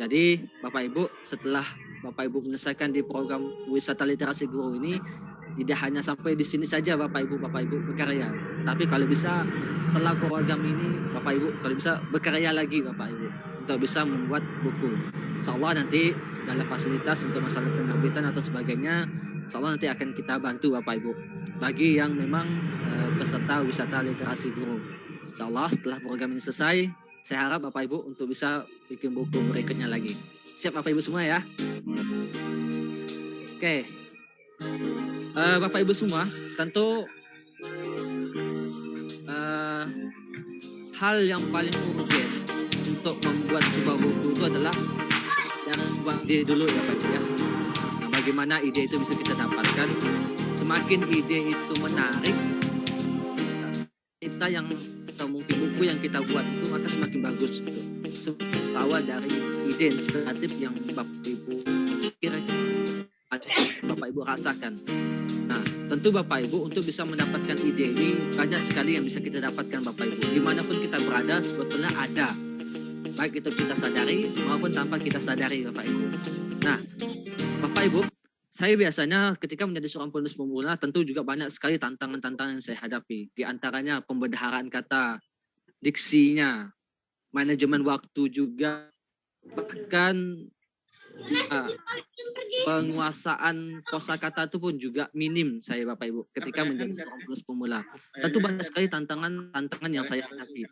Jadi Bapak Ibu, setelah Bapak Ibu menyelesaikan di program wisata literasi guru ini, tidak hanya sampai di sini saja Bapak Ibu berkarya. Tapi kalau bisa setelah program ini Bapak Ibu kalau bisa berkarya lagi Bapak Ibu untuk bisa membuat buku. Insya Allah nanti segala fasilitas untuk masalah penerbitan atau sebagainya, insya Allah nanti akan kita bantu Bapak Ibu. Bagi yang memang peserta wisata literasi guru. Insya Allah setelah program ini selesai, saya harap Bapak Ibu untuk bisa bikin buku berikutnya lagi. Siap Bapak Ibu semua ya? Oke. Bapak Ibu semua, tentu hal yang paling urgent untuk membuat sebuah buku itu adalah yang buat ide dulu ya Pak Ibu ya. Nah, bagaimana ide itu bisa kita dapatkan? Semakin ide itu menarik, kita yang atau mungkin buku yang kita buat itu maka semakin bagus. Awal dari ide inspiratif yang Bapak Ibu kira Bapak Ibu rasakan. Nah, tentu Bapak Ibu untuk bisa mendapatkan ide ini banyak sekali yang bisa kita dapatkan Bapak Ibu. Dimanapun kita berada sebetulnya ada. Baik itu kita sadari maupun tanpa kita sadari Bapak Ibu. Nah, Bapak Ibu, saya biasanya ketika menjadi seorang penulis pemula tentu juga banyak sekali tantangan-tantangan yang saya hadapi. Di antaranya pembedaharan kata, diksinya, manajemen waktu juga, bahkan penguasaan kosakata itu pun juga minim saya Bapak Ibu ketika menjadi seorang penulis pemula. Tentu banyak sekali tantangan yang saya hadapi.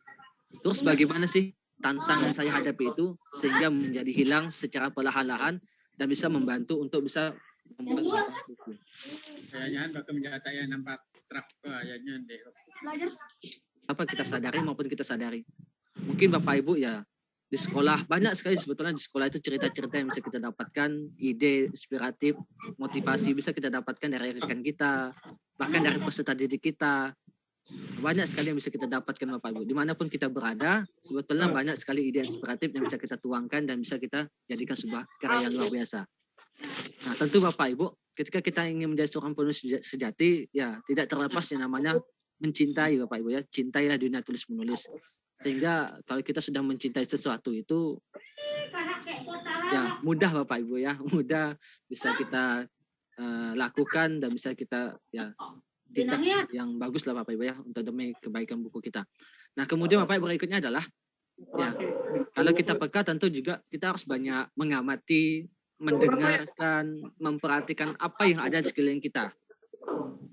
Terus bagaimana sih tantangan yang saya hadapi itu sehingga menjadi hilang secara perlahan-lahan dan bisa membantu untuk bisa membuat sebuah buku. Kayaknya bakal menjadi yang nampak strap kayaknya deh. Apa kita sadari maupun kita sadari. Mungkin Bapak Ibu ya di sekolah banyak sekali sebetulnya di sekolah itu cerita-cerita yang bisa kita dapatkan, ide inspiratif, motivasi bisa kita dapatkan dari rekan kita, bahkan dari peserta didik kita. Banyak sekali yang bisa kita dapatkan Bapak Ibu. Dimanapun kita berada, sebetulnya banyak sekali ide inspiratif yang bisa kita tuangkan dan bisa kita jadikan sebuah karya yang luar biasa. Nah tentu Bapak Ibu, ketika kita ingin menjadi seorang penulis sejati, ya tidak terlepas yang namanya mencintai Bapak Ibu ya. Cintailah dunia tulis menulis. Sehingga kalau kita sudah mencintai sesuatu itu ya mudah Bapak Ibu ya, mudah bisa kita lakukan dan bisa kita ya tindak yang bagus lah Bapak Ibu ya untuk demi kebaikan buku kita. Nah kemudian Bapak Ibu berikutnya adalah ya kalau kita peka tentu juga kita harus banyak mengamati, mendengarkan, memperhatikan apa yang ada di sekeliling kita,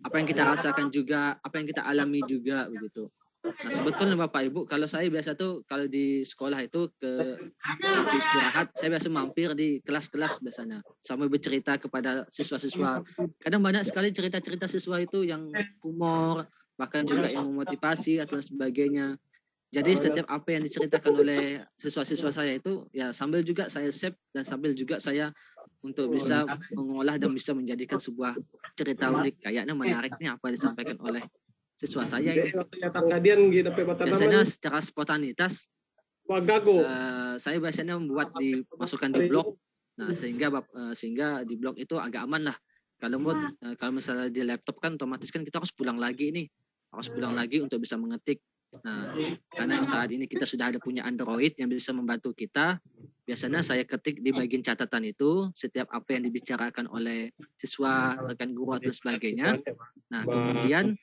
apa yang kita rasakan juga, apa yang kita alami juga begitu. Nah sebetulnya Bapak Ibu, kalau saya biasa tuh kalau di sekolah itu ke waktu istirahat, saya biasa mampir di kelas-kelas biasanya sambil bercerita kepada siswa-siswa. Kadang banyak sekali cerita-cerita siswa itu yang humor, bahkan juga yang memotivasi atau sebagainya. Jadi setiap apa yang diceritakan oleh siswa-siswa saya itu ya sambil juga saya save dan sambil juga saya untuk bisa mengolah dan bisa menjadikan sebuah cerita unik. Kayaknya menarik nih apa disampaikan oleh siswa saya ini. Biasanya secara spontanitas saya biasanya membuat dimasukkan di blog. Nah sehingga di blog itu agak aman lah. Kalau misalnya di laptop kan otomatis kan kita harus pulang lagi nih, harus pulang lagi untuk bisa mengetik. Nah karena saat ini kita sudah ada punya Android yang bisa membantu kita. Biasanya saya ketik di bagian catatan itu setiap apa yang dibicarakan oleh siswa, rekan guru atau sebagainya. Nah kemudian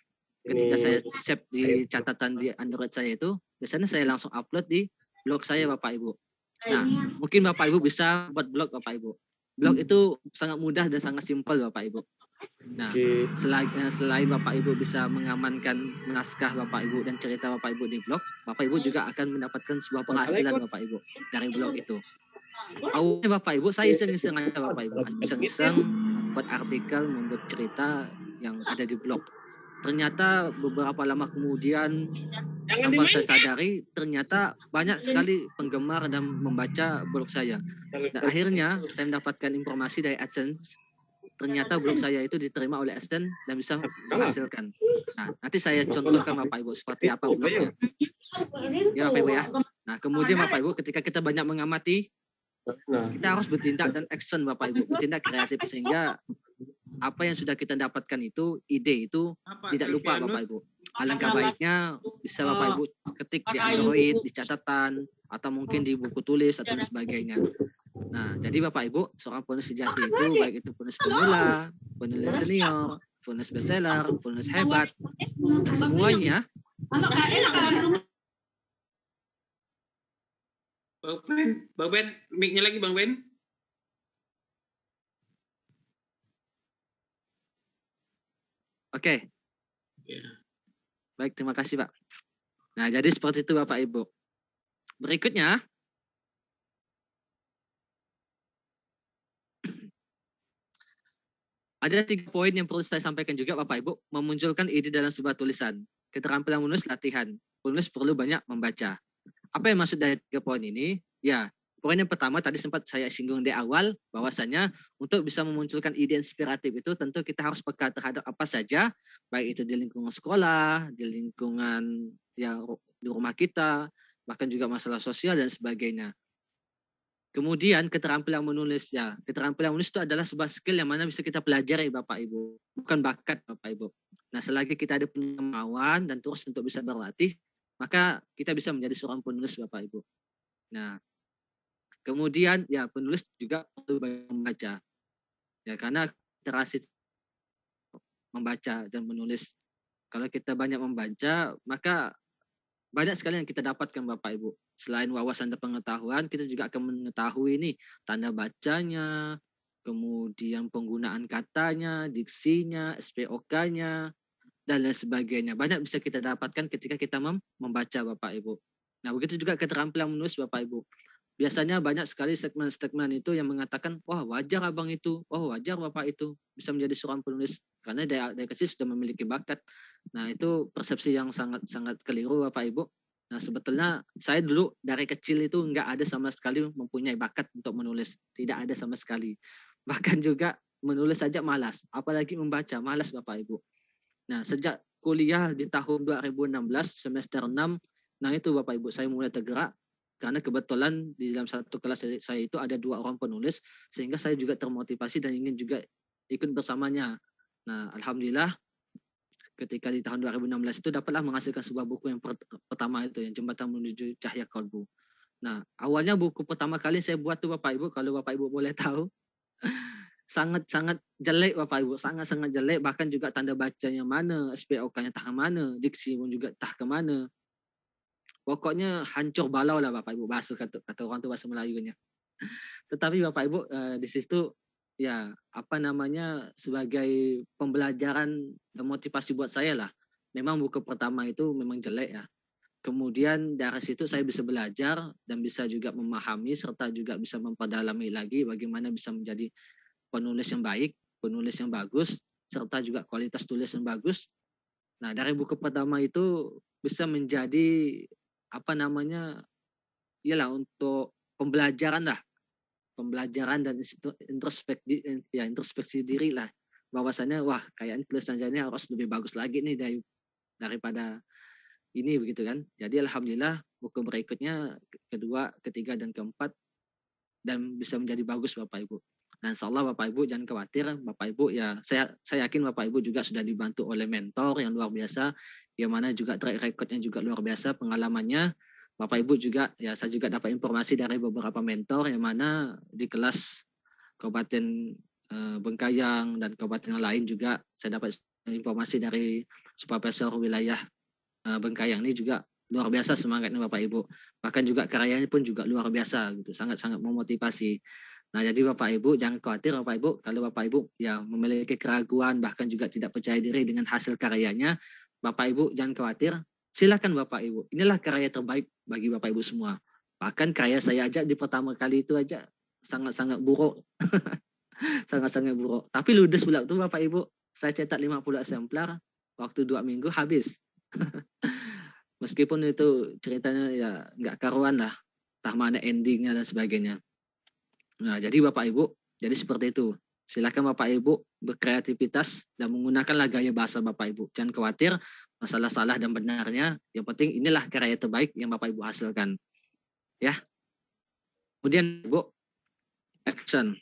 ketika saya save di catatan di Android saya itu, biasanya saya langsung upload di blog saya Bapak Ibu. Nah, mungkin Bapak Ibu bisa buat blog Bapak Ibu. Blog itu sangat mudah dan sangat simpel Bapak Ibu. Nah, selain Bapak Ibu bisa mengamankan naskah Bapak Ibu dan cerita Bapak Ibu di blog, Bapak Ibu juga akan mendapatkan sebuah penghasilan Bapak Ibu dari blog itu. Awalnya Bapak Ibu, saya iseng-iseng aja Bapak Ibu. Iseng-iseng membuat artikel, membuat cerita yang ada di blog. Ternyata beberapa lama kemudian tanpa saya sadari ternyata banyak sekali penggemar dan membaca blog saya. Dan akhirnya saya mendapatkan informasi dari AdSense. Ternyata blog saya itu diterima oleh AdSense dan bisa menghasilkan. Nah, nanti saya contohkan Bapak Ibu seperti apa blognya. Ya Bapak Ibu ya. Nah, kemudian Bapak Ibu ketika kita banyak mengamati, kita harus bertindak dan action Bapak Ibu, bertindak kreatif sehingga apa yang sudah kita dapatkan itu, ide itu tidak lupa Bapak Ibu. Alangkah baiknya bisa Bapak Ibu ketik di Android, di catatan, atau mungkin di buku tulis atau sebagainya. Nah, jadi Bapak Ibu, seorang penulis sejati itu baik itu penulis pemula, penulis senior, penulis bestseller, penulis hebat, dan semuanya. Bang Ben, mic-nya lagi Bang Ben. Oke. Ya. Baik, terima kasih Pak. Nah, jadi seperti itu Bapak Ibu. Berikutnya, ada 3 poin yang perlu saya sampaikan juga Bapak Ibu. Memunculkan ide dalam sebuah tulisan. Keterampilan menulis latihan. Penulis perlu banyak membaca. Apa yang maksud dari 3 poin ini? Ya, poin yang pertama tadi sempat saya singgung di awal, bahwasanya untuk bisa memunculkan ide inspiratif itu tentu kita harus peka terhadap apa saja, baik itu di lingkungan sekolah, di lingkungan ya di rumah kita, bahkan juga masalah sosial dan sebagainya. Kemudian keterampilan menulis, ya keterampilan menulis itu adalah sebuah skill yang mana bisa kita pelajari Bapak Ibu, bukan bakat Bapak Ibu. Nah, selagi kita ada kemauan dan terus untuk bisa berlatih, maka kita bisa menjadi seorang penulis Bapak Ibu. Nah, kemudian ya penulis juga perlu banyak membaca. Ya, karena literasi membaca dan menulis. Kalau kita banyak membaca, maka banyak sekali yang kita dapatkan Bapak Ibu. Selain wawasan dan pengetahuan, kita juga akan mengetahui nih tanda bacanya, kemudian penggunaan katanya, diksinya, SPOK-nya, dan lain sebagainya. Banyak bisa kita dapatkan ketika kita membaca Bapak Ibu. Nah, begitu juga keterampilan menulis Bapak Ibu. Biasanya banyak sekali statement-statement itu yang mengatakan, wah wajar abang itu, oh wajar bapak itu bisa menjadi seorang penulis karena dari kecil sudah memiliki bakat. Nah, itu persepsi yang sangat keliru Bapak Ibu. Nah, sebetulnya saya dulu dari kecil itu nggak ada sama sekali mempunyai bakat untuk menulis, tidak ada sama sekali. Bahkan juga menulis saja malas, apalagi membaca malas Bapak Ibu. Nah, sejak kuliah di tahun 2016 semester 6, nah itu Bapak Ibu saya mulai tergerak. Karena kebetulan di dalam satu kelas saya itu ada 2 orang penulis, sehingga saya juga termotivasi dan ingin juga ikut bersamanya. Nah, alhamdulillah ketika di tahun 2016 itu dapatlah menghasilkan sebuah buku yang pertama itu, yang Jembatan Menuju Cahaya Kalbu. Nah, awalnya buku pertama kali saya buat tuh Bapak Ibu, kalau Bapak Ibu boleh tahu, sangat jelek Bapak Ibu, sangat jelek, bahkan juga tanda bacanya mana, SPOK-nya tak mana, diksi pun juga tak ke mana. Pokoknya hancur balau lah Bapak Ibu, bahasa kata orang tu bahasa Melayunya. Tetapi Bapak Ibu di situ ya apa namanya sebagai pembelajaran dan motivasi buat saya lah. Memang buku pertama itu memang jelek ya. Kemudian dari situ saya bisa belajar dan bisa juga memahami serta juga bisa memperdalami lagi bagaimana bisa menjadi penulis yang baik, penulis yang bagus, serta juga kualitas tulis yang bagus. Nah, dari buku pertama itu bisa menjadi apa namanya, ialah untuk pembelajaran dan introspeksi diri lah, bahwasannya wah kayaknya tulisan saya ini harus lebih bagus lagi nih daripada ini begitu kan. Jadi alhamdulillah buku berikutnya kedua, ketiga dan keempat dan bisa menjadi bagus Bapak Ibu. Nah, insyaallah Bapak Ibu jangan khawatir, Bapak Ibu ya saya yakin Bapak Ibu juga sudah dibantu oleh mentor yang luar biasa, yang mana juga track recordnya juga luar biasa pengalamannya. Bapak Ibu juga ya saya juga dapat informasi dari beberapa mentor yang mana di kelas Kabupaten Bengkayang dan kabupaten yang lain juga saya dapat informasi dari supervisor wilayah Bengkayang ini juga luar biasa semangatnya Bapak Ibu. Bahkan juga karyanya pun juga luar biasa gitu, sangat memotivasi. Nah, jadi Bapak Ibu jangan khawatir Bapak Ibu, kalau Bapak Ibu ya memiliki keraguan bahkan juga tidak percaya diri dengan hasil karyanya, Bapak Ibu jangan khawatir, silakan Bapak Ibu. Inilah karya terbaik bagi Bapak Ibu semua. Bahkan karya saya aja di pertama kali itu aja sangat buruk. sangat buruk. Tapi ludes pula tuh Bapak Ibu. Saya cetak 50 eksemplar, waktu 2 minggu habis. Meskipun itu ceritanya ya nggak karuan lah, entah mana endingnya dan sebagainya. Nah, jadi Bapak Ibu, jadi seperti itu. Silakan Bapak Ibu berkreativitas dan menggunakanlah gaya bahasa Bapak Ibu. Jangan khawatir masalah salah dan benarnya. Yang penting inilah karya terbaik yang Bapak Ibu hasilkan. Ya. Kemudian Ibu, action.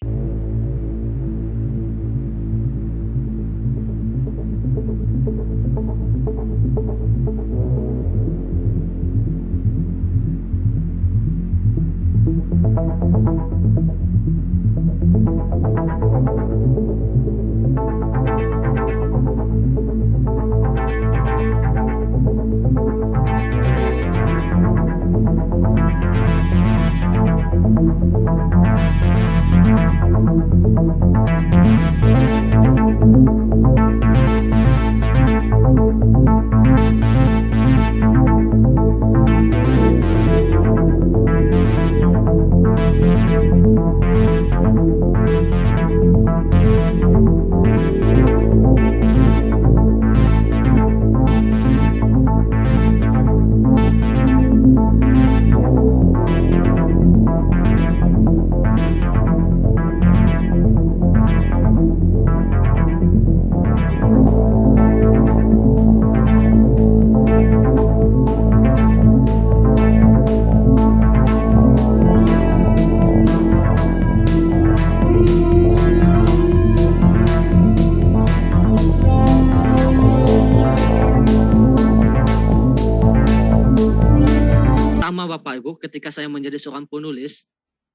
Pertama Bapak Ibu, ketika saya menjadi seorang penulis,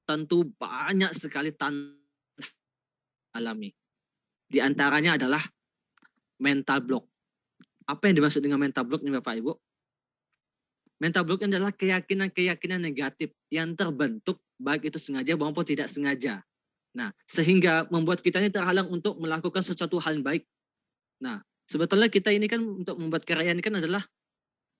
tentu banyak sekali tantangan alami. Di antaranya adalah mental block. Apa yang dimaksud dengan mental block nih Bapak Ibu? Mental block adalah keyakinan-keyakinan negatif yang terbentuk baik itu sengaja maupun tidak sengaja. Nah, sehingga membuat kita ini terhalang untuk melakukan sesuatu hal yang baik. Nah, sebetulnya kita ini kan untuk membuat karya ini kan adalah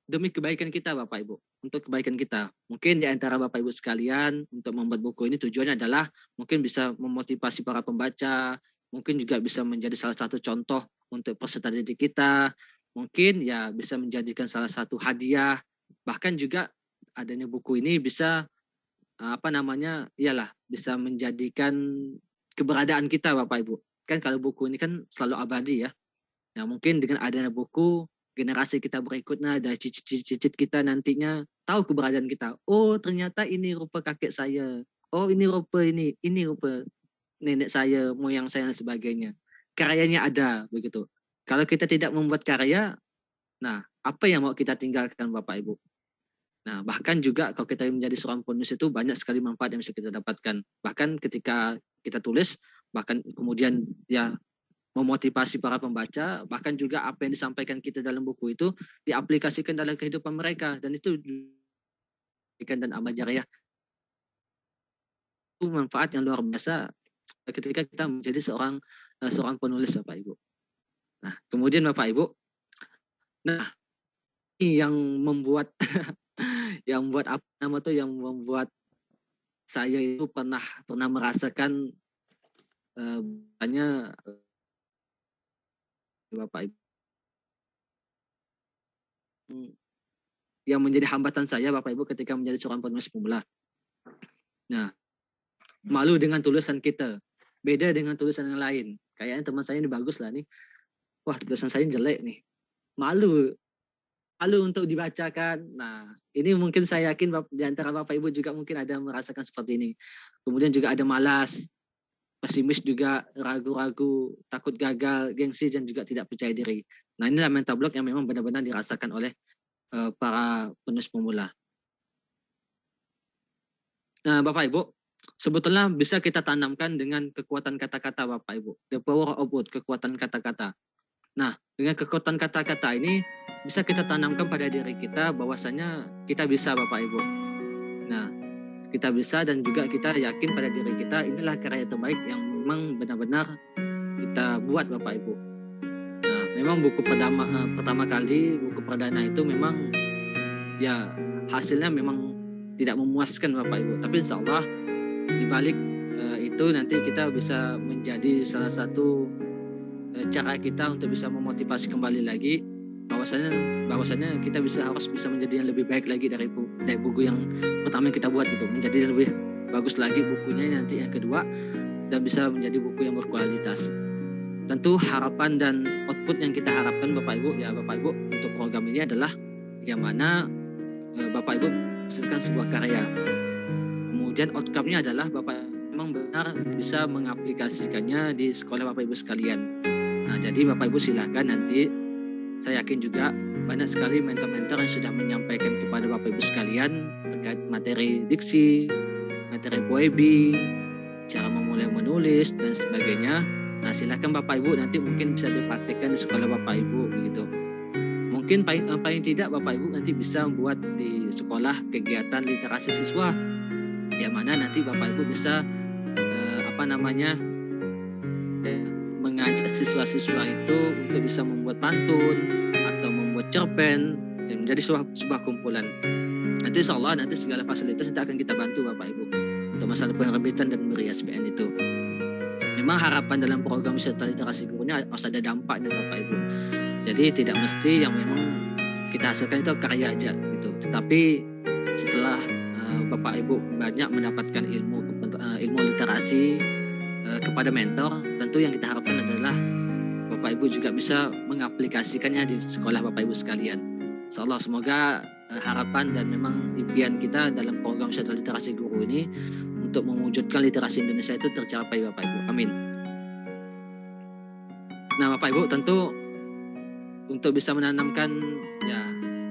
demi kebaikan kita Bapak Ibu. Untuk kebaikan kita. Mungkin di antara Bapak Ibu sekalian untuk membuat buku ini tujuannya adalah mungkin bisa memotivasi para pembaca, mungkin juga bisa menjadi salah satu contoh untuk peserta didik kita, mungkin ya bisa menjadikan salah satu hadiah, bahkan juga adanya buku ini bisa bisa menjadikan keberadaan kita Bapak Ibu. Kan kalau buku ini kan selalu abadi ya. Nah, mungkin dengan adanya buku, generasi kita berikutnya, ada cicit-cicit kita nantinya tahu keberadaan kita. Oh, ternyata ini rupa kakek saya. Oh, ini rupa nenek saya, moyang saya dan sebagainya. Karyanya ada begitu. Kalau kita tidak membuat karya, nah apa yang mau kita tinggalkan Bapak Ibu? Nah, bahkan juga kalau kita menjadi seorang penulis itu banyak sekali manfaat yang bisa kita dapatkan. Bahkan ketika kita tulis, bahkan kemudian ya memotivasi para pembaca, bahkan juga apa yang disampaikan kita dalam buku itu diaplikasikan dalam kehidupan mereka, dan itu dan amal jariah itu manfaat yang luar biasa ketika kita menjadi seorang penulis Bapak Ibu. Nah, kemudian Bapak Ibu, nah ini yang membuat yang membuat saya itu pernah merasakan banyak Bapak Ibu yang menjadi hambatan saya Bapak Ibu ketika menjadi seorang penulis pemula. Nah, malu dengan tulisan kita, beda dengan tulisan yang lain. Kayaknya teman saya ini bagus lah nih. Wah, tulisan saya jelek nih. Malu untuk dibacakan. Nah, ini mungkin saya yakin di antara Bapak Ibu juga mungkin ada merasakan seperti ini. Kemudian juga ada malas, pesimis juga, ragu-ragu, takut gagal, gengsi, dan juga tidak percaya diri. Nah, inilah mental block yang memang benar-benar dirasakan oleh para penulis pemula. Nah, Bapak Ibu, sebetulnya bisa kita tanamkan dengan kekuatan kata-kata Bapak Ibu. The power of word, kekuatan kata-kata. Nah, dengan kekuatan kata-kata ini bisa kita tanamkan pada diri kita bahwasanya kita bisa Bapak Ibu. Nah, kita bisa dan juga kita yakin pada diri kita inilah karya terbaik yang memang benar-benar kita buat Bapak Ibu. Nah, memang buku pertama kali, buku perdana itu memang ya hasilnya memang tidak memuaskan Bapak Ibu. Tapi insya Allah di balik itu nanti kita bisa menjadi salah satu cara kita untuk bisa memotivasi kembali lagi bahwasanya kita harus bisa menjadi yang lebih baik lagi dari buku yang pertama yang kita buat gitu, menjadi lebih bagus lagi bukunya nanti yang kedua dan bisa menjadi buku yang berkualitas. Tentu harapan dan output yang kita harapkan Bapak Ibu untuk program ini adalah yang mana Bapak Ibu menghasilkan sebuah karya. Kemudian outcome-nya adalah Bapak memang benar bisa mengaplikasikannya di sekolah Bapak Ibu sekalian. Nah, jadi Bapak Ibu silakan nanti, saya yakin juga banyak sekali mentor-mentor yang sudah menyampaikan kepada Bapak Ibu sekalian terkait materi diksi, materi poebi, cara memulai menulis dan sebagainya. Nah, silakan Bapak Ibu nanti mungkin bisa dipraktikkan di sekolah Bapak Ibu begitu. Mungkin paling tidak Bapak Ibu nanti bisa membuat di sekolah kegiatan literasi siswa, yang mana nanti Bapak Ibu bisa mengajak siswa-siswa itu untuk bisa membuat pantun atau membuat cerpen yang menjadi sebuah kumpulan. Nanti insya Allah nanti segala fasilitas nanti akan kita bantu Bapak Ibu untuk masalah penerbitan dan memberi SPN itu. Memang harapan dalam program wisata literasi guru ini harus ada dampaknya Bapak Ibu. Jadi tidak mesti yang memang kita hasilkan itu karya aja gitu. Tetapi setelah Bapak Ibu banyak mendapatkan ilmu literasi kepada mentor, tentu yang kita harapkan adalah Bapak Ibu juga bisa mengaplikasikannya di sekolah Bapak Ibu sekalian. Insyaallah semoga harapan dan memang impian kita dalam program wisata literasi guru ini untuk mewujudkan literasi Indonesia itu tercapai Bapak Ibu. Amin. Nah Bapak Ibu tentu untuk bisa menanamkan ya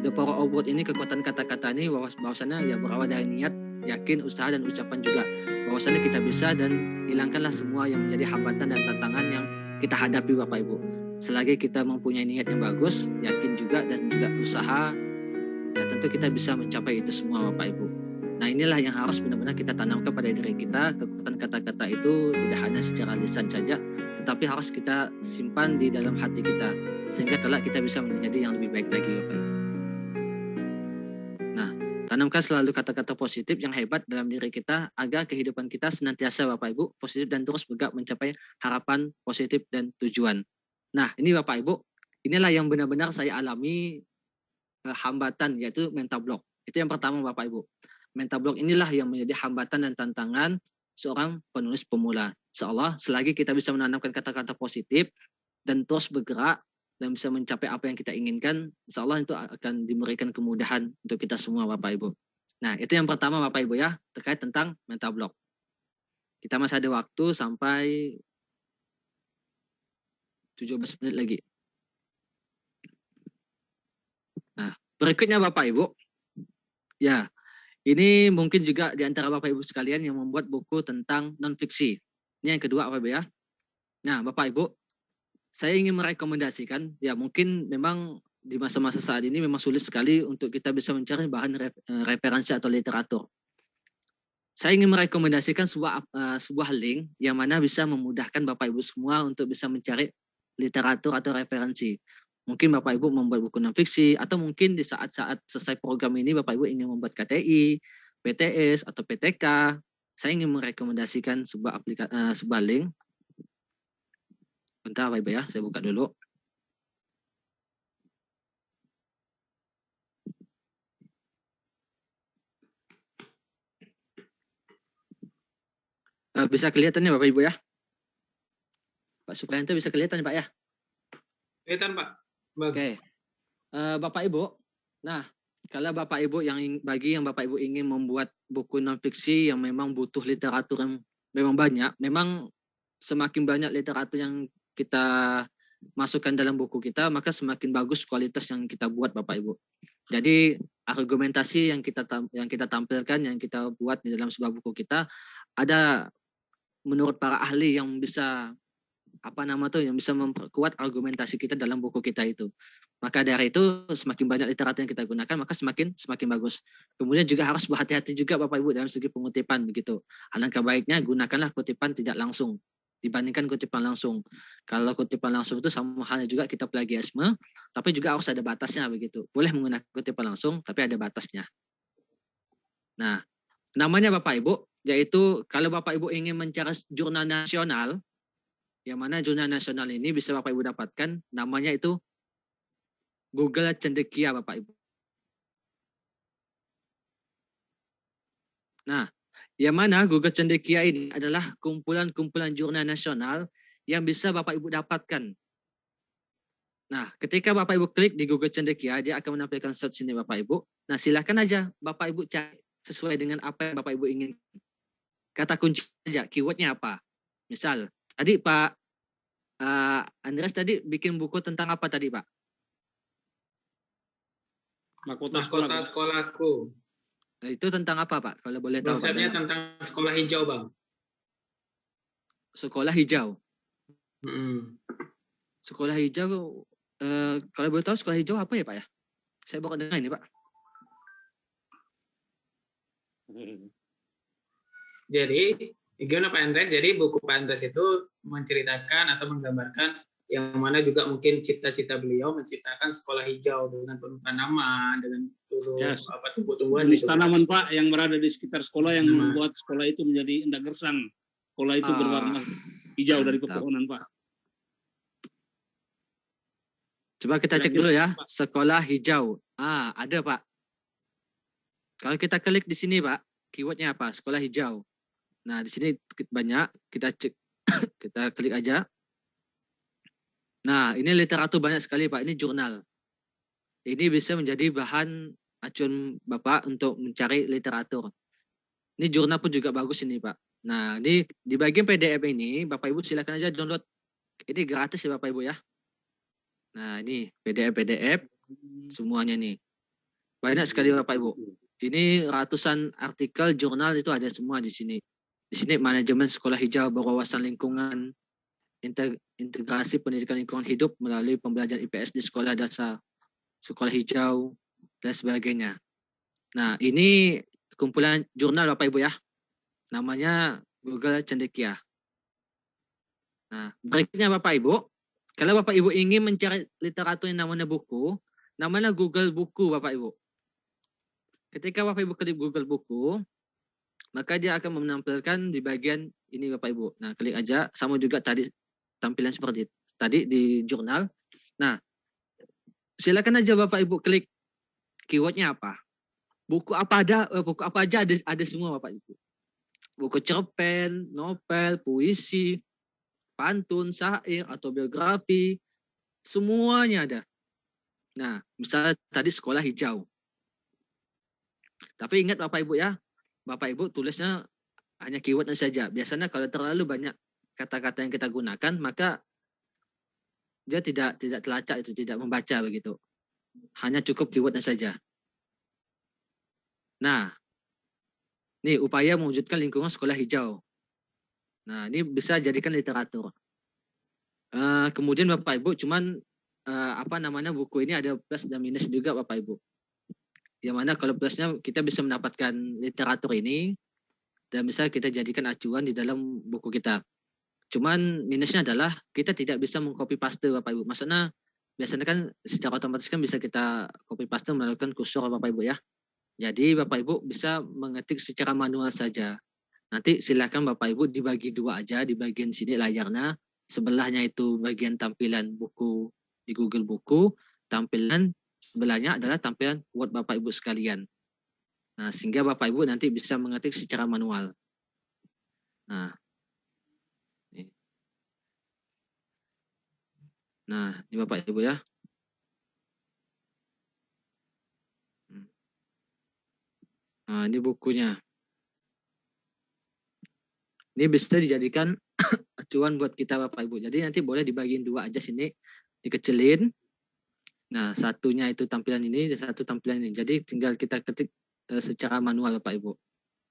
the power of word ini, kekuatan kata-kata ini bahwasannya ya berawal dari niat, yakin, usaha dan ucapan juga. Bahwasannya kita bisa dan hilangkanlah semua yang menjadi hambatan dan tantangan yang kita hadapi Bapak Ibu. Selagi kita mempunyai niat yang bagus, yakin juga dan juga usaha, ya tentu kita bisa mencapai itu semua Bapak Ibu. Nah inilah yang harus benar-benar kita tanamkan pada diri kita. Kekuatan kata-kata itu tidak hanya secara lisan saja, tetapi harus kita simpan di dalam hati kita, sehingga kelak kita bisa menjadi yang lebih baik lagi Bapak Ibu. Nah, tanamkan selalu kata-kata positif yang hebat dalam diri kita agar kehidupan kita senantiasa Bapak Ibu positif dan terus bergerak mencapai harapan positif dan tujuan. Nah, ini Bapak Ibu, inilah yang benar-benar saya alami hambatan, yaitu mental block. Itu yang pertama Bapak Ibu. Mental block inilah yang menjadi hambatan dan tantangan seorang penulis pemula. Insyaallah selagi kita bisa menanamkan kata-kata positif dan terus bergerak dan bisa mencapai apa yang kita inginkan, insyaallah itu akan diberikan kemudahan untuk kita semua Bapak Ibu. Nah, itu yang pertama Bapak Ibu ya, terkait tentang mental block. Kita masih ada waktu sampai 17 menit lagi. Nah, berikutnya Bapak Ibu. Ya, ini mungkin juga di antara Bapak Ibu sekalian yang membuat buku tentang non-fiksi. Ini yang kedua Bapak Ibu ya. Nah, Bapak Ibu, saya ingin merekomendasikan, ya mungkin memang di masa-masa saat ini memang sulit sekali untuk kita bisa mencari bahan referensi atau literatur. Saya ingin merekomendasikan sebuah link yang mana bisa memudahkan Bapak Ibu semua untuk bisa mencari literatur atau referensi. Mungkin Bapak Ibu membuat buku non-fiksi, atau mungkin di saat-saat selesai program ini Bapak Ibu ingin membuat KTI, PTS, atau PTK. Saya ingin merekomendasikan sebuah link. Bentar Bapak Ibu ya, saya buka dulu. Bisa kelihatan ya Bapak Ibu ya? Pak Supriyanto bisa kelihatan Pak ya? Kelihatan Pak. Oke. Bapak Ibu, nah kalau Bapak Ibu bagi yang Bapak Ibu ingin membuat buku non-fiksi yang memang butuh literatur yang memang banyak, memang semakin banyak literatur yang kita masukkan dalam buku kita, maka semakin bagus kualitas yang kita buat Bapak Ibu. Jadi argumentasi yang kita tampilkan, yang kita buat di dalam sebuah buku kita, ada menurut para ahli yang bisa yang bisa memperkuat argumentasi kita dalam buku kita itu. Maka dari itu semakin banyak literatur yang kita gunakan maka semakin bagus. Kemudian juga harus berhati-hati juga Bapak Ibu dalam segi pengutipan begitu. Alangkah baiknya gunakanlah kutipan tidak langsung dibandingkan kutipan langsung. Kalau kutipan langsung itu sama halnya juga kita plagiasme, tapi juga harus ada batasnya begitu. Boleh menggunakan kutipan langsung tapi ada batasnya. Nah, namanya Bapak Ibu yaitu kalau Bapak Ibu ingin mencari jurnal nasional, yang mana jurnal nasional ini bisa Bapak Ibu dapatkan, namanya itu Google Cendekia Bapak Ibu. Nah, yang mana Google Cendekia ini adalah kumpulan-kumpulan jurnal nasional yang bisa Bapak Ibu dapatkan. Nah, ketika Bapak Ibu klik di Google Cendekia, dia akan menampilkan search ini Bapak Ibu. Nah, silakan aja Bapak Ibu cari sesuai dengan apa yang Bapak Ibu ingin. Kata kunci aja, keywordnya apa. Misal, tadi Pak Andreas tadi bikin buku tentang apa tadi Pak? Mahkota sekolahku. Nah, itu tentang apa Pak? Kalau boleh tahu Pak. Konsepnya tentang sekolah hijau Bang. Sekolah hijau. Sekolah hijau. Kalau boleh tahu sekolah hijau apa ya Pak ya? Saya baru dengar ini Pak. Jadi Gimana Pak Andres? Jadi buku Pak Andres itu menceritakan atau menggambarkan yang mana juga mungkin cita-cita beliau menciptakan sekolah hijau dengan penuh tanaman, dengan Ya, tumbuh-tumbuhan jenis gitu, tanaman Pak. Pak yang berada di sekitar sekolah yang membuat sekolah itu menjadi indah gersang. Sekolah itu berwarna hijau dari pepohonan Pak. Coba kita cek dulu ya, sekolah hijau. Ada Pak. Kalau kita klik di sini Pak, keywordnya apa? Sekolah hijau. Nah, di sini banyak, kita cek, kita klik aja. Nah, ini literatur banyak sekali Pak, ini jurnal. Ini bisa menjadi bahan acuan Bapak untuk mencari literatur. Ini jurnal pun juga bagus ini Pak. Nah, di bagian PDF ini, Bapak Ibu silakan aja download. Ini gratis ya Bapak Ibu ya. Nah, ini PDF semuanya nih. Banyak sekali Bapak Ibu. Ini ratusan artikel jurnal itu ada semua di sini. Di sini manajemen sekolah hijau berwawasan lingkungan, integrasi pendidikan lingkungan hidup melalui pembelajaran IPS di sekolah dasar, sekolah hijau, dan sebagainya. Nah, ini kumpulan jurnal Bapak Ibu ya. Namanya Google Cendekia. Nah, berikutnya Bapak Ibu, kalau Bapak Ibu ingin mencari literatur yang namanya buku, namanya Google Buku Bapak Ibu. Ketika Bapak Ibu klik Google Buku, maka dia akan menampilkan di bagian ini Bapak Ibu. Nah, klik aja, sama juga tadi tampilan seperti tadi di jurnal. Nah, silakan aja Bapak Ibu klik keywordnya apa. Buku apa aja ada semua Bapak Ibu. Buku cerpen, novel, puisi, pantun, syair, autobiografi, semuanya ada. Nah, misalnya tadi sekolah hijau. Tapi ingat Bapak Ibu ya, Bapak Ibu tulisnya hanya keywordnya saja. Biasanya kalau terlalu banyak kata-kata yang kita gunakan, maka dia tidak terlacak, itu tidak membaca begitu. Hanya cukup keywordnya saja. Nah, ini upaya mewujudkan lingkungan sekolah hijau. Nah, ini bisa jadikan literatur. Kemudian Bapak Ibu, cuman buku ini ada plus dan minus juga Bapak Ibu. Yang mana kalau plusnya kita bisa mendapatkan literatur ini dan bisa kita jadikan acuan di dalam buku kita. Cuman minusnya adalah kita tidak bisa mengcopy paste Bapak Ibu. Maksudnya biasanya kan secara otomatis kan bisa kita copy paste melakukan kursor Bapak Ibu ya. Jadi Bapak Ibu bisa mengetik secara manual saja. Nanti silakan Bapak Ibu dibagi dua aja, di bagian sini layarnya, sebelahnya itu bagian tampilan buku di Google Buku, tampilan sebelahnya adalah tampilan Word Bapak Ibu sekalian. Nah, sehingga Bapak Ibu nanti bisa mengetik secara manual. Nah, ini Bapak Ibu ya. Nah, ini bukunya. Ini bisa dijadikan acuan buat kita Bapak Ibu. Jadi nanti boleh dibagiin dua aja sini, dikecilin. Nah, satunya itu tampilan ini, dan satu tampilan ini. Jadi tinggal kita ketik secara manual Bapak Ibu.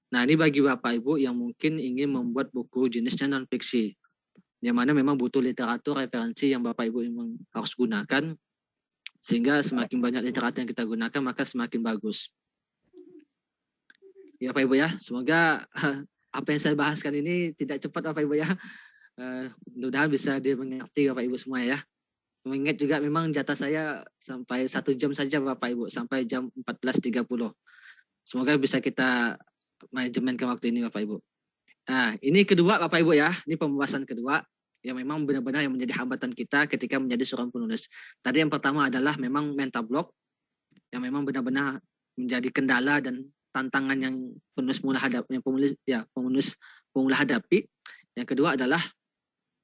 Nah, ini bagi Bapak Ibu yang mungkin ingin membuat buku jenisnya non-fiksi. Yang mana memang butuh literatur referensi yang Bapak Ibu memang harus gunakan. Sehingga semakin banyak literatur yang kita gunakan, maka semakin bagus. Ya Bapak Ibu ya, semoga apa yang saya bahaskan ini tidak cepat Bapak Ibu ya. Mudah-mudahan bisa dimengerti Bapak Ibu semua ya. Mengingat juga memang jatah saya sampai 1 jam saja Bapak Ibu, sampai jam 14.30. Semoga bisa kita manajemenkan waktu ini Bapak Ibu. Nah, ini kedua Bapak Ibu ya, ini pembahasan kedua yang memang benar-benar yang menjadi hambatan kita ketika menjadi seorang penulis. Tadi yang pertama adalah memang mental block yang memang benar-benar menjadi kendala dan tantangan yang penulis pemula hadapi. Yang kedua adalah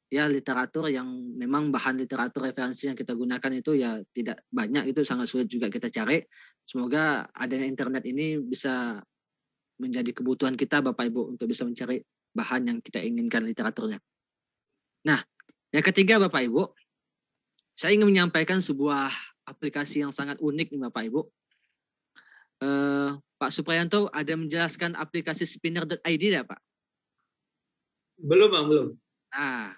ya literatur yang memang bahan literatur referensi yang kita gunakan itu ya tidak banyak, itu sangat sulit juga kita cari. Semoga adanya internet ini bisa menjadi kebutuhan kita Bapak Ibu untuk bisa mencari bahan yang kita inginkan literaturnya. Nah, yang ketiga Bapak Ibu, saya ingin menyampaikan sebuah aplikasi yang sangat unik nih Bapak Ibu. Pak Supriyanto ada menjelaskan aplikasi spinner.id ya Pak? Belum Bang, belum. Nah,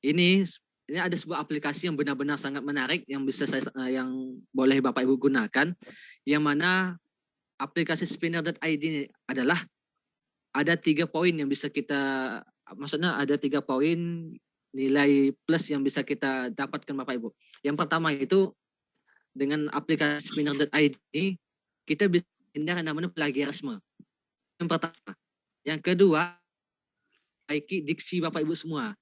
ini ada sebuah aplikasi yang benar-benar sangat menarik yang bisa yang boleh Bapak Ibu gunakan, yang mana aplikasi spinner.id ini adalah ada 3 poin yang bisa kita, maksudnya ada 3 poin nilai plus yang bisa kita dapatkan Bapak Ibu. Yang pertama itu dengan aplikasi spinner.id ini kita bisa hindar yang namanya plagiarisme. Yang pertama. Yang kedua, perbaiki diksi Bapak Ibu semua.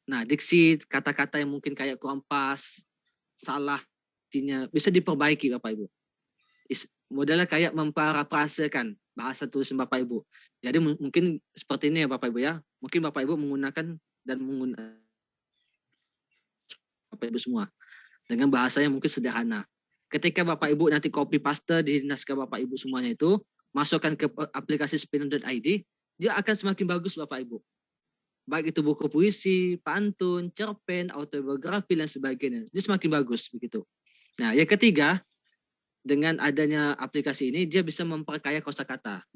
Nah, diksi kata-kata yang mungkin kayak kurang pas, salah, bisa diperbaiki Bapak Ibu. Modelnya kayak memparafrasekan bahasa tulisan Bapak Ibu. Jadi mungkin seperti ini ya Bapak Ibu ya. Mungkin Bapak Ibu menggunakan Bapak Ibu semua dengan bahasa yang mungkin sederhana. Ketika Bapak Ibu nanti copy paste di naskah Bapak Ibu semuanya itu, masukkan ke aplikasi spinner.id, dia akan semakin bagus Bapak Ibu. Baik itu buku puisi, pantun, cerpen, autobiografi dan sebagainya. Dia semakin bagus begitu. Nah, yang ketiga, dengan adanya aplikasi ini dia bisa memperkaya kosakata.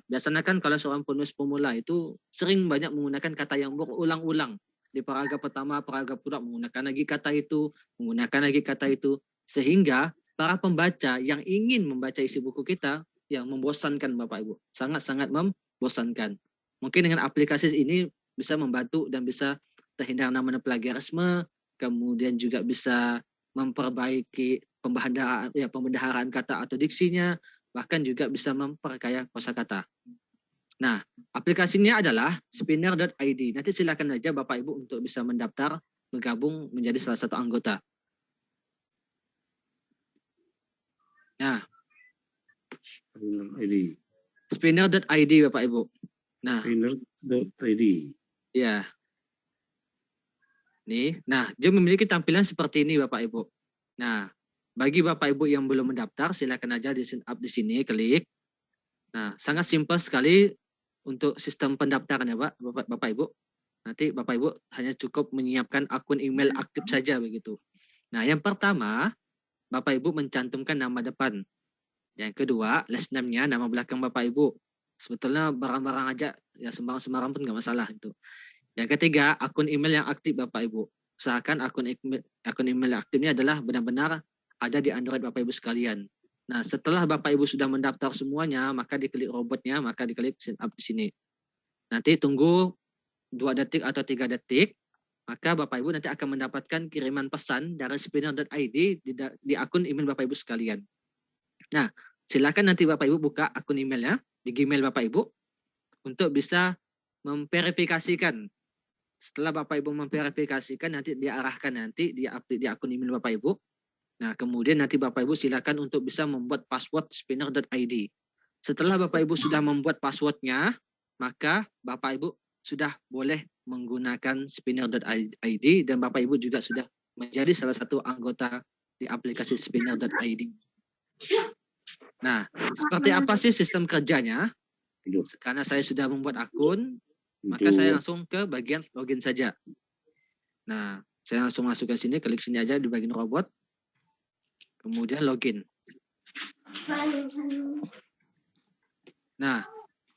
Biasanya kan kalau seorang penulis pemula itu sering banyak menggunakan kata yang berulang-ulang. Di paragraf pertama, paragraf kedua menggunakan lagi kata itu, sehingga para pembaca yang ingin membaca isi buku kita yang membosankan Bapak Ibu, sangat-sangat membosankan. Mungkin dengan aplikasi ini bisa membantu dan bisa terhindar namanya plagiarisme, kemudian juga bisa memperbaiki pembendaharaan kata atau diksinya, bahkan juga bisa memperkaya kosakata. Nah, aplikasinya adalah spinner.id. Nanti silakan aja Bapak Ibu untuk bisa mendaftar, bergabung menjadi salah satu anggota. Nah, spinner.id Bapak Ibu. Nah, spinner.id. Ya. Nih, nah, dia memiliki tampilan seperti ini Bapak Ibu. Nah, bagi Bapak Ibu yang belum mendaftar, silakan aja di sini klik. Nah, sangat simpel sekali untuk sistem pendaftaran ya Bapak Ibu. Nanti Bapak Ibu hanya cukup menyiapkan akun email aktif saja begitu. Nah, yang pertama, Bapak Ibu mencantumkan nama depan. Yang kedua, last name-nya, nama belakang Bapak Ibu. Sebetulnya barang-barang aja, ya sembarang-sembarang pun nggak masalah itu. Yang ketiga, akun email yang aktif Bapak Ibu. Usahakan akun email aktifnya adalah benar-benar ada di Android Bapak Ibu sekalian. Nah, setelah Bapak Ibu sudah mendaftar semuanya, maka diklik robotnya, maka diklik sign up di sini. Nanti tunggu 2 detik atau 3 detik, maka Bapak Ibu nanti akan mendapatkan kiriman pesan dari spinner.id di akun email Bapak Ibu sekalian. Nah, silakan nanti Bapak Ibu buka akun emailnya di Gmail Bapak Ibu untuk bisa memverifikasikan. Setelah Bapak Ibu memverifikasikan, nanti diarahkan nanti di akun email Bapak Ibu. Nah, kemudian nanti Bapak Ibu silakan untuk bisa membuat password spinner.id. Setelah Bapak Ibu sudah membuat passwordnya, maka Bapak Ibu sudah boleh menggunakan spinner.id dan Bapak Ibu juga sudah menjadi salah satu anggota di aplikasi spinner.id. Nah, seperti apa sih sistem kerjanya? Karena saya sudah membuat akun, maka saya langsung ke bagian login saja. Nah, saya langsung masuk ke sini, klik sini aja di bagian robot. Kemudian login. Nah,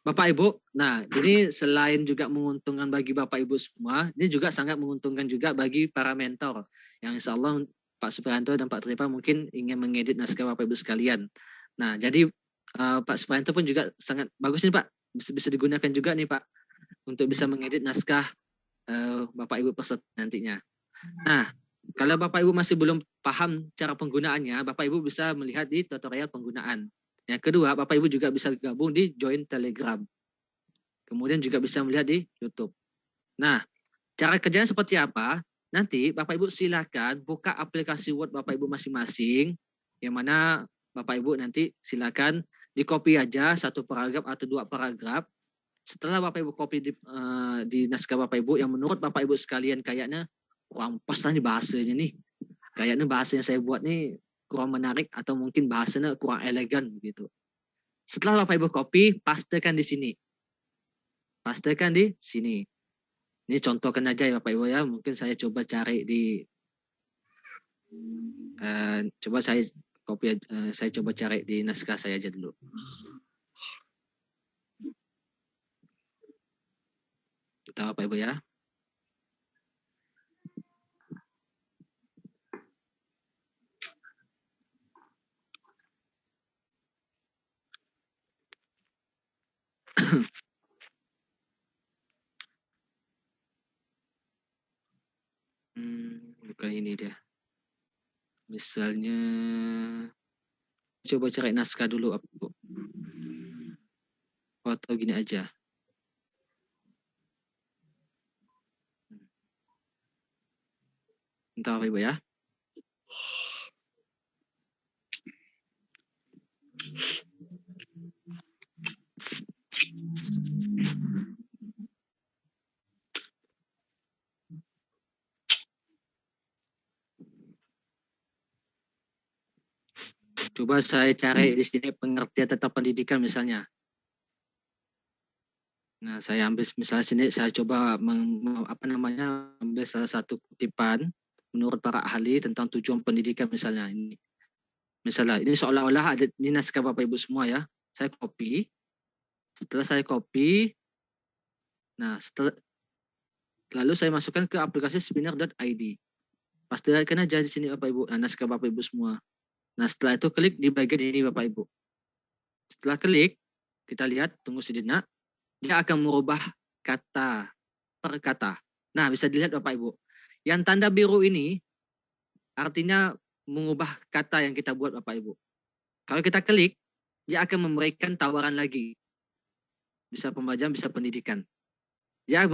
Bapak Ibu, nah ini selain juga menguntungkan bagi Bapak Ibu semua, ini juga sangat menguntungkan juga bagi para mentor. Yang insya Allah Pak Suprianto dan Pak Tripa mungkin ingin mengedit naskah Bapak Ibu sekalian. Nah, jadi Pak Suprianto pun juga sangat bagus nih Pak, bisa digunakan juga nih Pak, untuk bisa mengedit naskah Bapak Ibu peserta nantinya. Nah, kalau Bapak Ibu masih belum paham cara penggunaannya, Bapak Ibu bisa melihat di tutorial penggunaan. Yang kedua, Bapak Ibu juga bisa gabung di join Telegram. Kemudian juga bisa melihat di YouTube. Nah, cara kerjanya seperti apa? Nanti Bapak Ibu silakan buka aplikasi Word Bapak Ibu masing-masing, yang mana Bapak Ibu nanti silakan di-copy aja 1 paragraf atau 2 paragraf. Setelah Bapak Ibu copy di naskah Bapak Ibu yang menurut Bapak Ibu sekalian kayaknya kurang pas nih bahasanya nih. Kayaknya bahasa yang saya buat nih kurang menarik atau mungkin bahasanya kurang elegan gitu. Setelah Bapak Ibu copy, pastekan di sini. Pastekan di sini. Ini contohkan aja ya Bapak Ibu ya. Mungkin saya coba cari di saya coba cari di naskah saya aja dulu. Kita Bapak Ibu ya. bukan ini dia. Misalnya coba cari naskah dulu apa Bu? Atau gini aja. Entah apa Ibu ya. Coba saya cari di sini pengertian tentang pendidikan misalnya. Nah, saya ambil misalnya sini saya coba ambil salah satu kutipan menurut para ahli tentang tujuan pendidikan misalnya ini. Misalnya ini seolah-olah ada ini naskah Bapak Ibu semua ya. Saya copy. Setelah saya copy, nah lalu saya masukkan ke aplikasi spinner.id. Pastikan aja di sini Bapak Ibu, naskah Bapak Ibu semua. Nah, setelah itu klik di bagian ini Bapak Ibu. Setelah klik, kita lihat, tunggu sejenak, dia akan merubah kata per kata. Nah, bisa dilihat Bapak Ibu. Yang tanda biru ini artinya mengubah kata yang kita buat Bapak Ibu. Kalau kita klik, dia akan memberikan tawaran lagi. Bisa pembelajaran, bisa pendidikan. Dia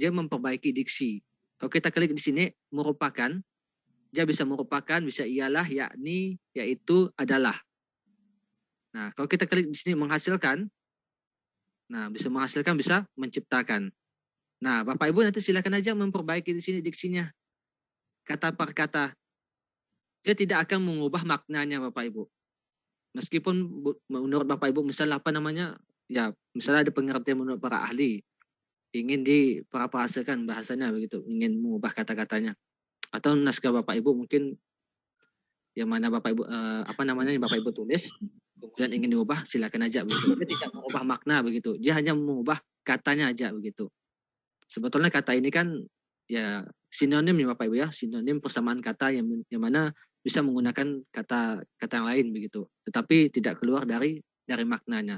memperbaiki diksi. Kalau kita klik di sini, merupakan, dia bisa merupakan, bisa ialah, yakni, yaitu, adalah. Nah, kalau kita klik di sini menghasilkan, nah bisa menghasilkan, bisa menciptakan. Nah, Bapak Ibu nanti silakan aja memperbaiki di sini diksinya. Kata per kata. Dia tidak akan mengubah maknanya Bapak Ibu. Meskipun menurut Bapak Ibu misalnya ya misalnya ada pengertian menurut para ahli ingin diparafrasekan bahasanya begitu, ingin mengubah kata-katanya. Atau naskah Bapak Ibu mungkin yang mana Bapak Ibu yang Bapak Ibu tulis kemudian ingin diubah silakan aja begitu. Dia tidak mengubah makna begitu. Dia hanya mengubah katanya aja begitu. Sebetulnya kata ini kan ya sinonim ya Bapak Ibu ya, sinonim persamaan kata yang mana bisa menggunakan kata yang lain begitu. Tetapi tidak keluar dari maknanya.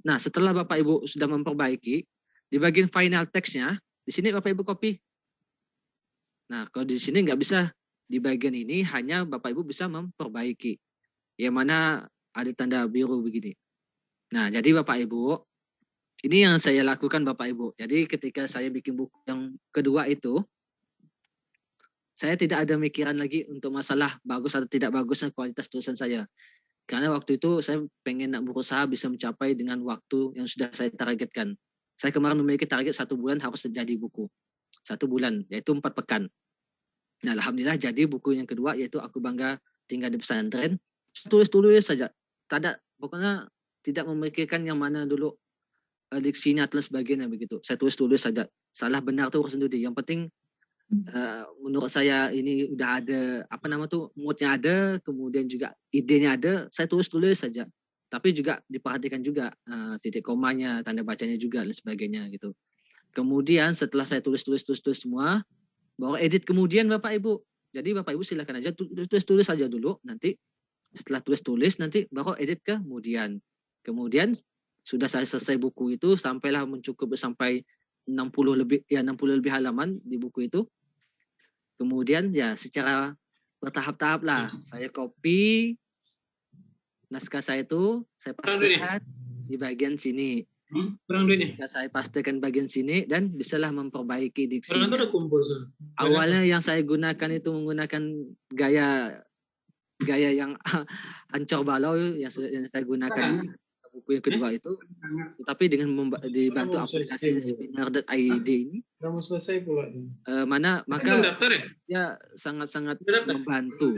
Nah, setelah Bapak Ibu sudah memperbaiki di bagian final text-nya, di sini Bapak Ibu copy. Nah, kalau di sini nggak bisa di bagian ini hanya Bapak Ibu bisa memperbaiki. Yang mana ada tanda biru begini. Nah, jadi Bapak Ibu, ini yang saya lakukan Bapak Ibu. Jadi ketika saya bikin buku yang kedua itu, saya tidak ada mikiran lagi untuk masalah bagus atau tidak bagusnya kualitas tulisan saya. Karena waktu itu saya pengen berusaha bisa mencapai dengan waktu yang sudah saya targetkan. Saya kemarin memiliki target 1 bulan harus jadi buku. 1 bulan, yaitu 4 pekan. Nah, alhamdulillah jadi buku yang kedua, yaitu Aku Bangga Tinggal di Pesantren. Tulis-tulis saja. Pokoknya tidak memikirkan yang mana dulu diksinya atau sebagainya begitu. Saya tulis-tulis saja. Salah benar itu urusan sendiri. Yang penting menurut saya ini udah ada moodnya ada, kemudian juga idenya ada, saya tulis-tulis saja. Tapi juga diperhatikan juga titik komanya, tanda bacanya juga dan sebagainya gitu. Kemudian setelah saya tulis semua, baru edit kemudian Bapak Ibu. Jadi Bapak Ibu silakan aja tulis saja dulu, nanti setelah tulis nanti baru edit kemudian. Kemudian sudah saya selesai buku itu sampailah mencukup sampai 60 lebih halaman di buku itu. Kemudian ya secara bertahap-tahap lah saya copy naskah saya itu, saya pastikan di bagian sini. Saya pastikan bagian sini dan bisalah memperbaiki diksinya. Awalnya yang saya gunakan itu menggunakan gaya yang ancur balau yang saya gunakan buku yang kedua itu, tapi dengan dibantu aplikasi spinner.id ini, maka dia sangat-sangat membantu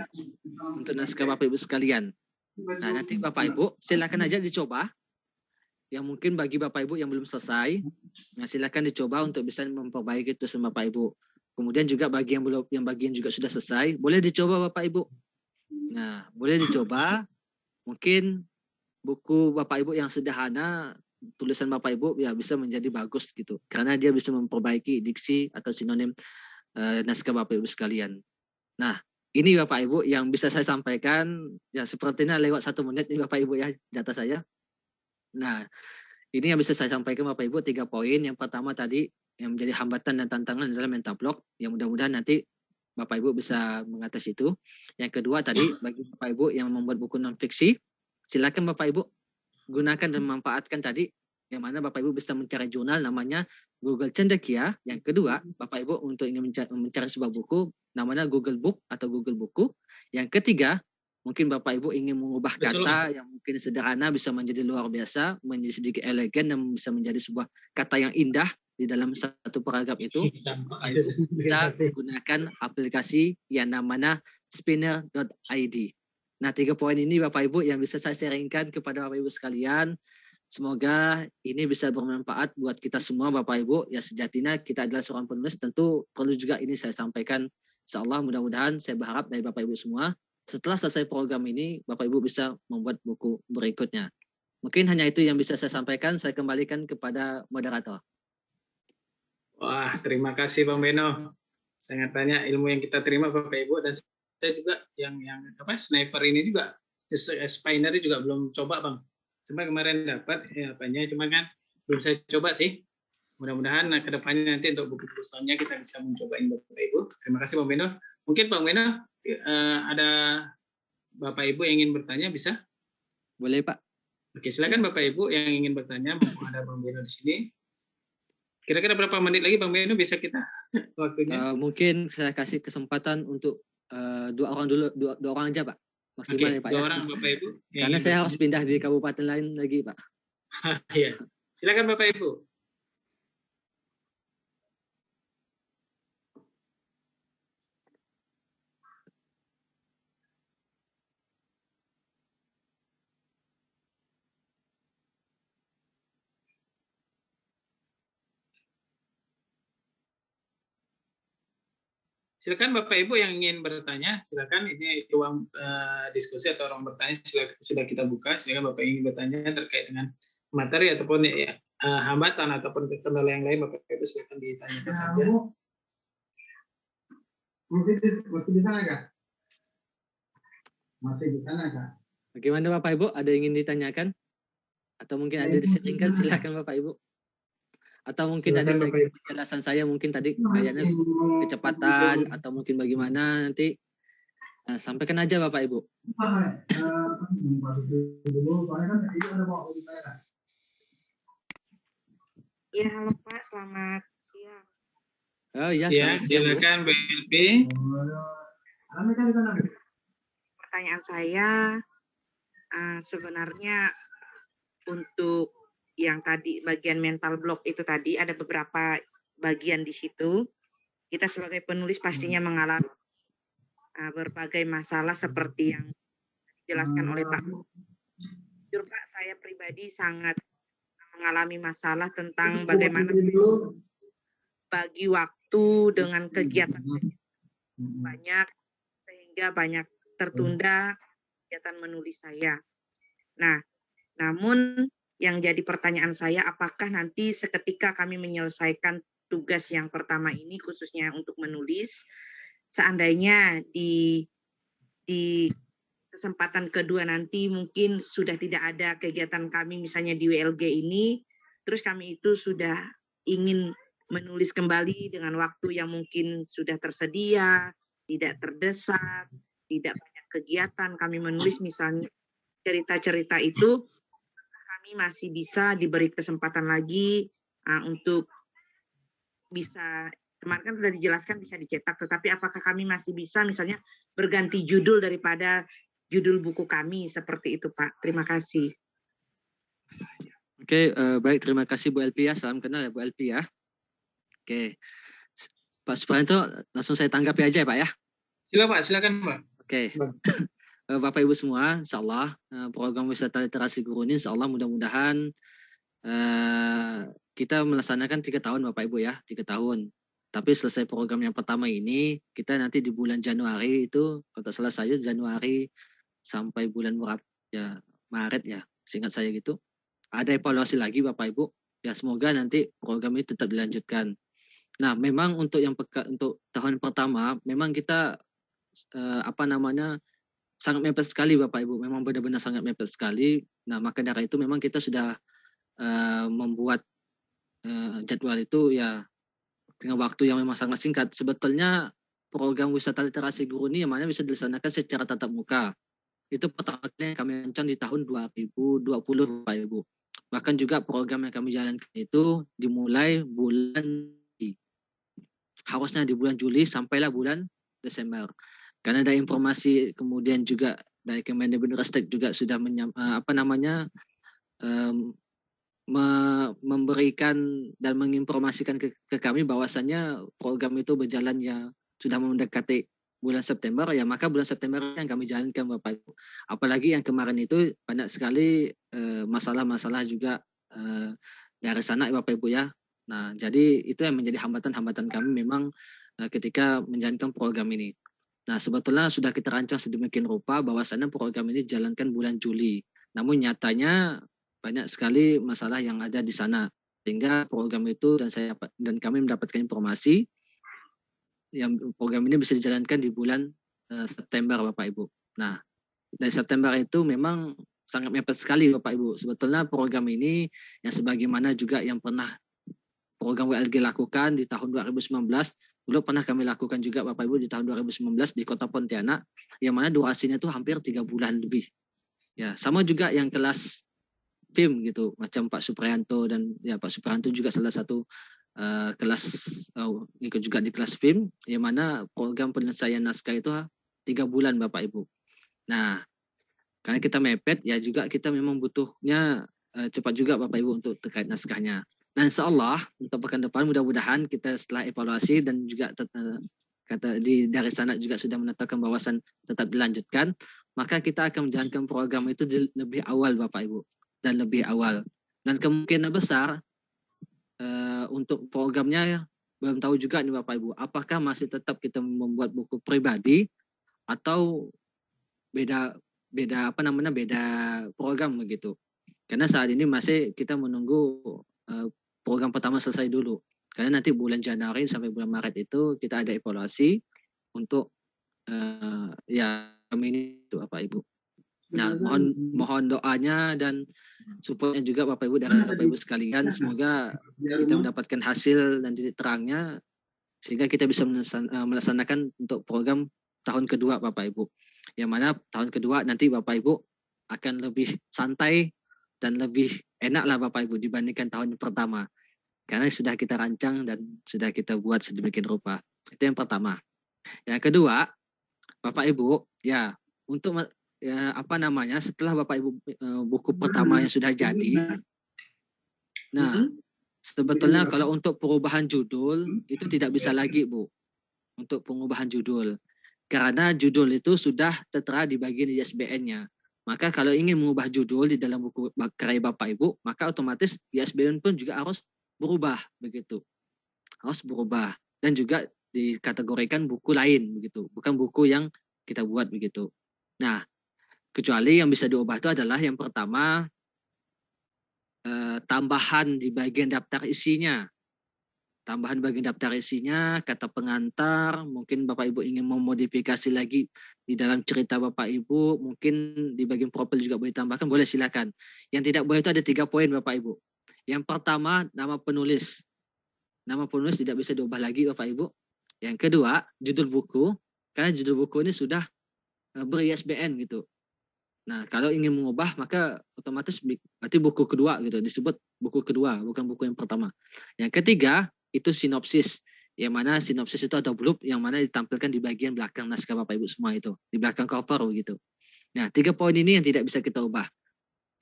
untuk naskah Bapak Ibu sekalian. Nah, nanti Bapak Ibu silakan aja dicoba. Yang mungkin bagi Bapak Ibu yang belum selesai, nah silakan dicoba untuk bisa memperbaiki itu sama Bapak Ibu. Kemudian juga bagi yang bagian juga sudah selesai, boleh dicoba Bapak Ibu. Nah, boleh dicoba. Mungkin buku Bapak Ibu yang sederhana, tulisan Bapak Ibu ya bisa menjadi bagus gitu. Karena dia bisa memperbaiki diksi atau sinonim naskah Bapak Ibu sekalian. Nah, ini Bapak Ibu yang bisa saya sampaikan. Ya sepertinya lewat 1 menit ini Bapak Ibu ya jatah saya. Nah, ini yang bisa saya sampaikan Bapak Ibu 3 poin. Yang pertama tadi yang menjadi hambatan dan tantangan adalah mental block. Yang mudah-mudahan nanti Bapak Ibu bisa mengatasi itu. Yang kedua tadi bagi Bapak Ibu yang membuat buku non fiksi, silakan Bapak Ibu gunakan dan manfaatkan tadi yang mana Bapak Ibu bisa mencari jurnal namanya Google Cendekia. Yang kedua, Bapak Ibu untuk ingin mencari sebuah buku namanya Google Book atau Google Buku. Yang ketiga, mungkin Bapak Ibu ingin mengubah kata yang mungkin sederhana bisa menjadi luar biasa, menjadi sedikit elegan dan bisa menjadi sebuah kata yang indah di dalam satu paragraf itu. Bapak Ibu bisa gunakan aplikasi yang namanya spinner.id. Nah, 3 poin ini Bapak Ibu yang bisa saya sharingkan kepada Bapak Ibu sekalian. Semoga ini bisa bermanfaat buat kita semua Bapak Ibu. Ya sejatinya kita adalah seorang penulis, tentu perlu juga ini saya sampaikan. Insyaallah mudah-mudahan saya berharap dari Bapak Ibu semua setelah selesai program ini Bapak Ibu bisa membuat buku berikutnya. Mungkin hanya itu yang bisa saya sampaikan. Saya kembalikan kepada moderator. Wah, terima kasih Bang Beno. Sangat banyak ilmu yang kita terima Bapak Ibu, dan saya juga yang sniper ini juga spinner juga belum coba Bang. Sampai kemarin dapat ya apanya, cuma kan belum saya coba sih. Mudah-mudahan kedepannya nanti untuk buku selanjutnya kita bisa mencoba ini Bapak Ibu. Terima kasih Bang Beno. Mungkin Bang Beno ada Bapak Ibu yang ingin bertanya bisa? Boleh Pak. Oke, silakan ya. Bapak Ibu yang ingin bertanya, ada Bang Beno di sini. Kira-kira berapa menit lagi Bang Beno bisa kita waktunya? Mungkin saya kasih kesempatan untuk 2 orang dulu, dua orang aja Pak. Maksimal ya Pak 2 orang Bapak Ibu. Karena saya harus pindah di kabupaten lain lagi Pak. Iya. Silakan Bapak Ibu. Silakan Bapak Ibu yang ingin bertanya, silakan, ini ruang diskusi atau ruang bertanya sudah kita buka. Silakan Bapak ingin bertanya terkait dengan materi ataupun hambatan ataupun kendala yang lain, Bapak Ibu silakan ditanyakan saja. Masih di sana kah? Masih di sana kah? Bagaimana Bapak Ibu? Ada yang ingin ditanyakan? Atau mungkin ada diseringkan? Silakan Bapak Ibu. Atau mungkin tadi penjelasan saya mungkin tadi kayaknya kecepatan atau mungkin bagaimana nanti sampaikan aja Bapak Ibu. Ya, halo Pak, selamat siang. Oh iya, silakan BLP. Pertanyaan saya sebenarnya untuk yang tadi bagian mental block itu tadi ada beberapa bagian di situ. Kita sebagai penulis pastinya mengalami berbagai masalah seperti yang dijelaskan oleh Pak. Jujur Pak, saya pribadi sangat mengalami masalah tentang bagaimana bagi waktu dengan kegiatan banyak sehingga banyak tertunda kegiatan menulis saya. Nah, namun yang jadi pertanyaan saya, apakah nanti seketika kami menyelesaikan tugas yang pertama ini, khususnya untuk menulis, seandainya di kesempatan kedua nanti mungkin sudah tidak ada kegiatan kami misalnya di WLG ini, terus kami itu sudah ingin menulis kembali dengan waktu yang mungkin sudah tersedia, tidak terdesak, tidak banyak kegiatan, kami menulis misalnya cerita-cerita itu, kami masih bisa diberi kesempatan lagi untuk bisa, kemarin kan sudah dijelaskan bisa dicetak, tetapi apakah kami masih bisa misalnya berganti judul daripada judul buku kami, seperti itu Pak. Terima kasih. Oke, baik, terima kasih Bu Elpi ya, salam kenal ya Bu Elpi ya. Oke, Pak Suprianto langsung saya tanggapi aja ya Pak ya. Silakan Pak. Oke. Bapak Ibu semua, insyaallah program wisata literasi guru ini insyaallah mudah-mudahan kita melaksanakan 3 tahun Bapak Ibu ya, 3 tahun. Tapi selesai program yang pertama ini, kita nanti di bulan Januari itu, kalau tak salah saya Januari sampai bulan ya Maret ya, seingat saya gitu. Ada evaluasi lagi Bapak Ibu. Ya semoga nanti program ini tetap dilanjutkan. Nah, memang untuk untuk tahun pertama memang kita sangat mepet sekali Bapak Ibu, memang benar-benar sangat mepet sekali. Nah, maka dari itu memang kita sudah membuat jadwal itu ya dengan waktu yang memang sangat singkat. Sebetulnya program wisata literasi guru ini yang mana bisa dilaksanakan secara tatap muka. Itu pertama kali yang kami rancang di tahun 2020 Bapak Ibu. Bahkan juga program yang kami jalankan itu dimulai harusnya di bulan Juli sampailah bulan Desember. Karena ada informasi kemudian juga dari Kemendikbudristek juga sudah memberikan dan menginformasikan ke kami bahwasannya program itu berjalan ya sudah mendekati bulan September, ya maka bulan September yang kami jalankan Bapak Ibu. Apalagi yang kemarin itu banyak sekali masalah-masalah juga dari sana Bapak Ibu ya. Nah, jadi itu yang menjadi hambatan-hambatan kami memang ketika menjalankan program ini. Nah, sebetulnya sudah kita rancang sedemikian rupa bahwasannya program ini dijalankan bulan Juli. Namun nyatanya banyak sekali masalah yang ada di sana. Sehingga program itu dan kami mendapatkan informasi yang program ini bisa dijalankan di bulan September Bapak Ibu. Nah, dari September itu memang sangat mepet sekali Bapak Ibu. Sebetulnya program ini yang sebagaimana juga yang pernah program WLG lakukan di tahun 2019, dulu pernah kami lakukan juga Bapak Ibu di tahun 2019 di Kota Pontianak, yang mana durasinya itu hampir 3 bulan lebih. Ya, sama juga yang kelas film gitu, macam Pak Supriyanto dan ya Pak Supriyanto juga salah satu kelas ikut juga di kelas film, yang mana program penyelesaian naskah itu 3 bulan Bapak Ibu. Nah, karena kita mepet ya juga kita memang butuhnya cepat juga Bapak Ibu untuk terkait naskahnya. Dan insya Allah untuk pekan depan mudah-mudahan kita setelah evaluasi dan juga dari sana juga sudah menetapkan bahwasan tetap dilanjutkan, maka kita akan menjalankan program itu lebih awal Bapak Ibu dan lebih awal. Dan kemungkinan besar untuk programnya belum tahu juga nih Bapak Ibu, apakah masih tetap kita membuat buku pribadi atau beda program begitu. Karena saat ini masih kita menunggu program pertama selesai dulu. Karena nanti bulan Januari sampai bulan Maret itu kita ada evaluasi untuk kami ini Bapak Ibu. Nah, mohon doanya dan supportnya juga Bapak Ibu dan Bapak Ibu sekalian. Semoga kita mendapatkan hasil dan titik terangnya sehingga kita bisa melaksanakan untuk program tahun kedua Bapak Ibu. Yang mana tahun kedua nanti Bapak Ibu akan lebih santai dan lebih enak lah Bapak Ibu dibandingkan tahun pertama. Karena sudah kita rancang dan sudah kita buat sedemikian rupa. Itu yang pertama. Yang kedua, Bapak Ibu, ya untuk setelah Bapak Ibu buku pertama yang sudah jadi. Nah, sebetulnya kalau untuk perubahan judul itu tidak bisa lagi Bu. Untuk pengubahan judul. Karena judul itu sudah tertera di bagian ISBN-nya. Maka kalau ingin mengubah judul di dalam buku karya Bapak Ibu, maka otomatis ISBN pun juga harus berubah begitu. Harus berubah dan juga dikategorikan buku lain begitu, bukan buku yang kita buat begitu. Nah, kecuali yang bisa diubah itu adalah yang pertama tambahan di bagian daftar isinya. Tambahan bagian daftar isinya, kata pengantar, mungkin Bapak Ibu ingin memodifikasi lagi di dalam cerita Bapak Ibu, mungkin di bagian profil juga boleh ditambahkan, boleh silakan. Yang tidak boleh itu ada 3 poin Bapak Ibu. Yang pertama, nama penulis. Nama penulis tidak bisa diubah lagi Bapak Ibu. Yang kedua, judul buku, karena judul buku ini sudah ber-ISBN gitu. Nah, kalau ingin mengubah maka otomatis berarti buku kedua gitu, disebut buku kedua, bukan buku yang pertama. Yang ketiga, itu sinopsis, yang mana sinopsis itu ada blurb yang mana ditampilkan di bagian belakang naskah Bapak Ibu semua itu, di belakang cover begitu. Nah, 3 poin ini yang tidak bisa kita ubah.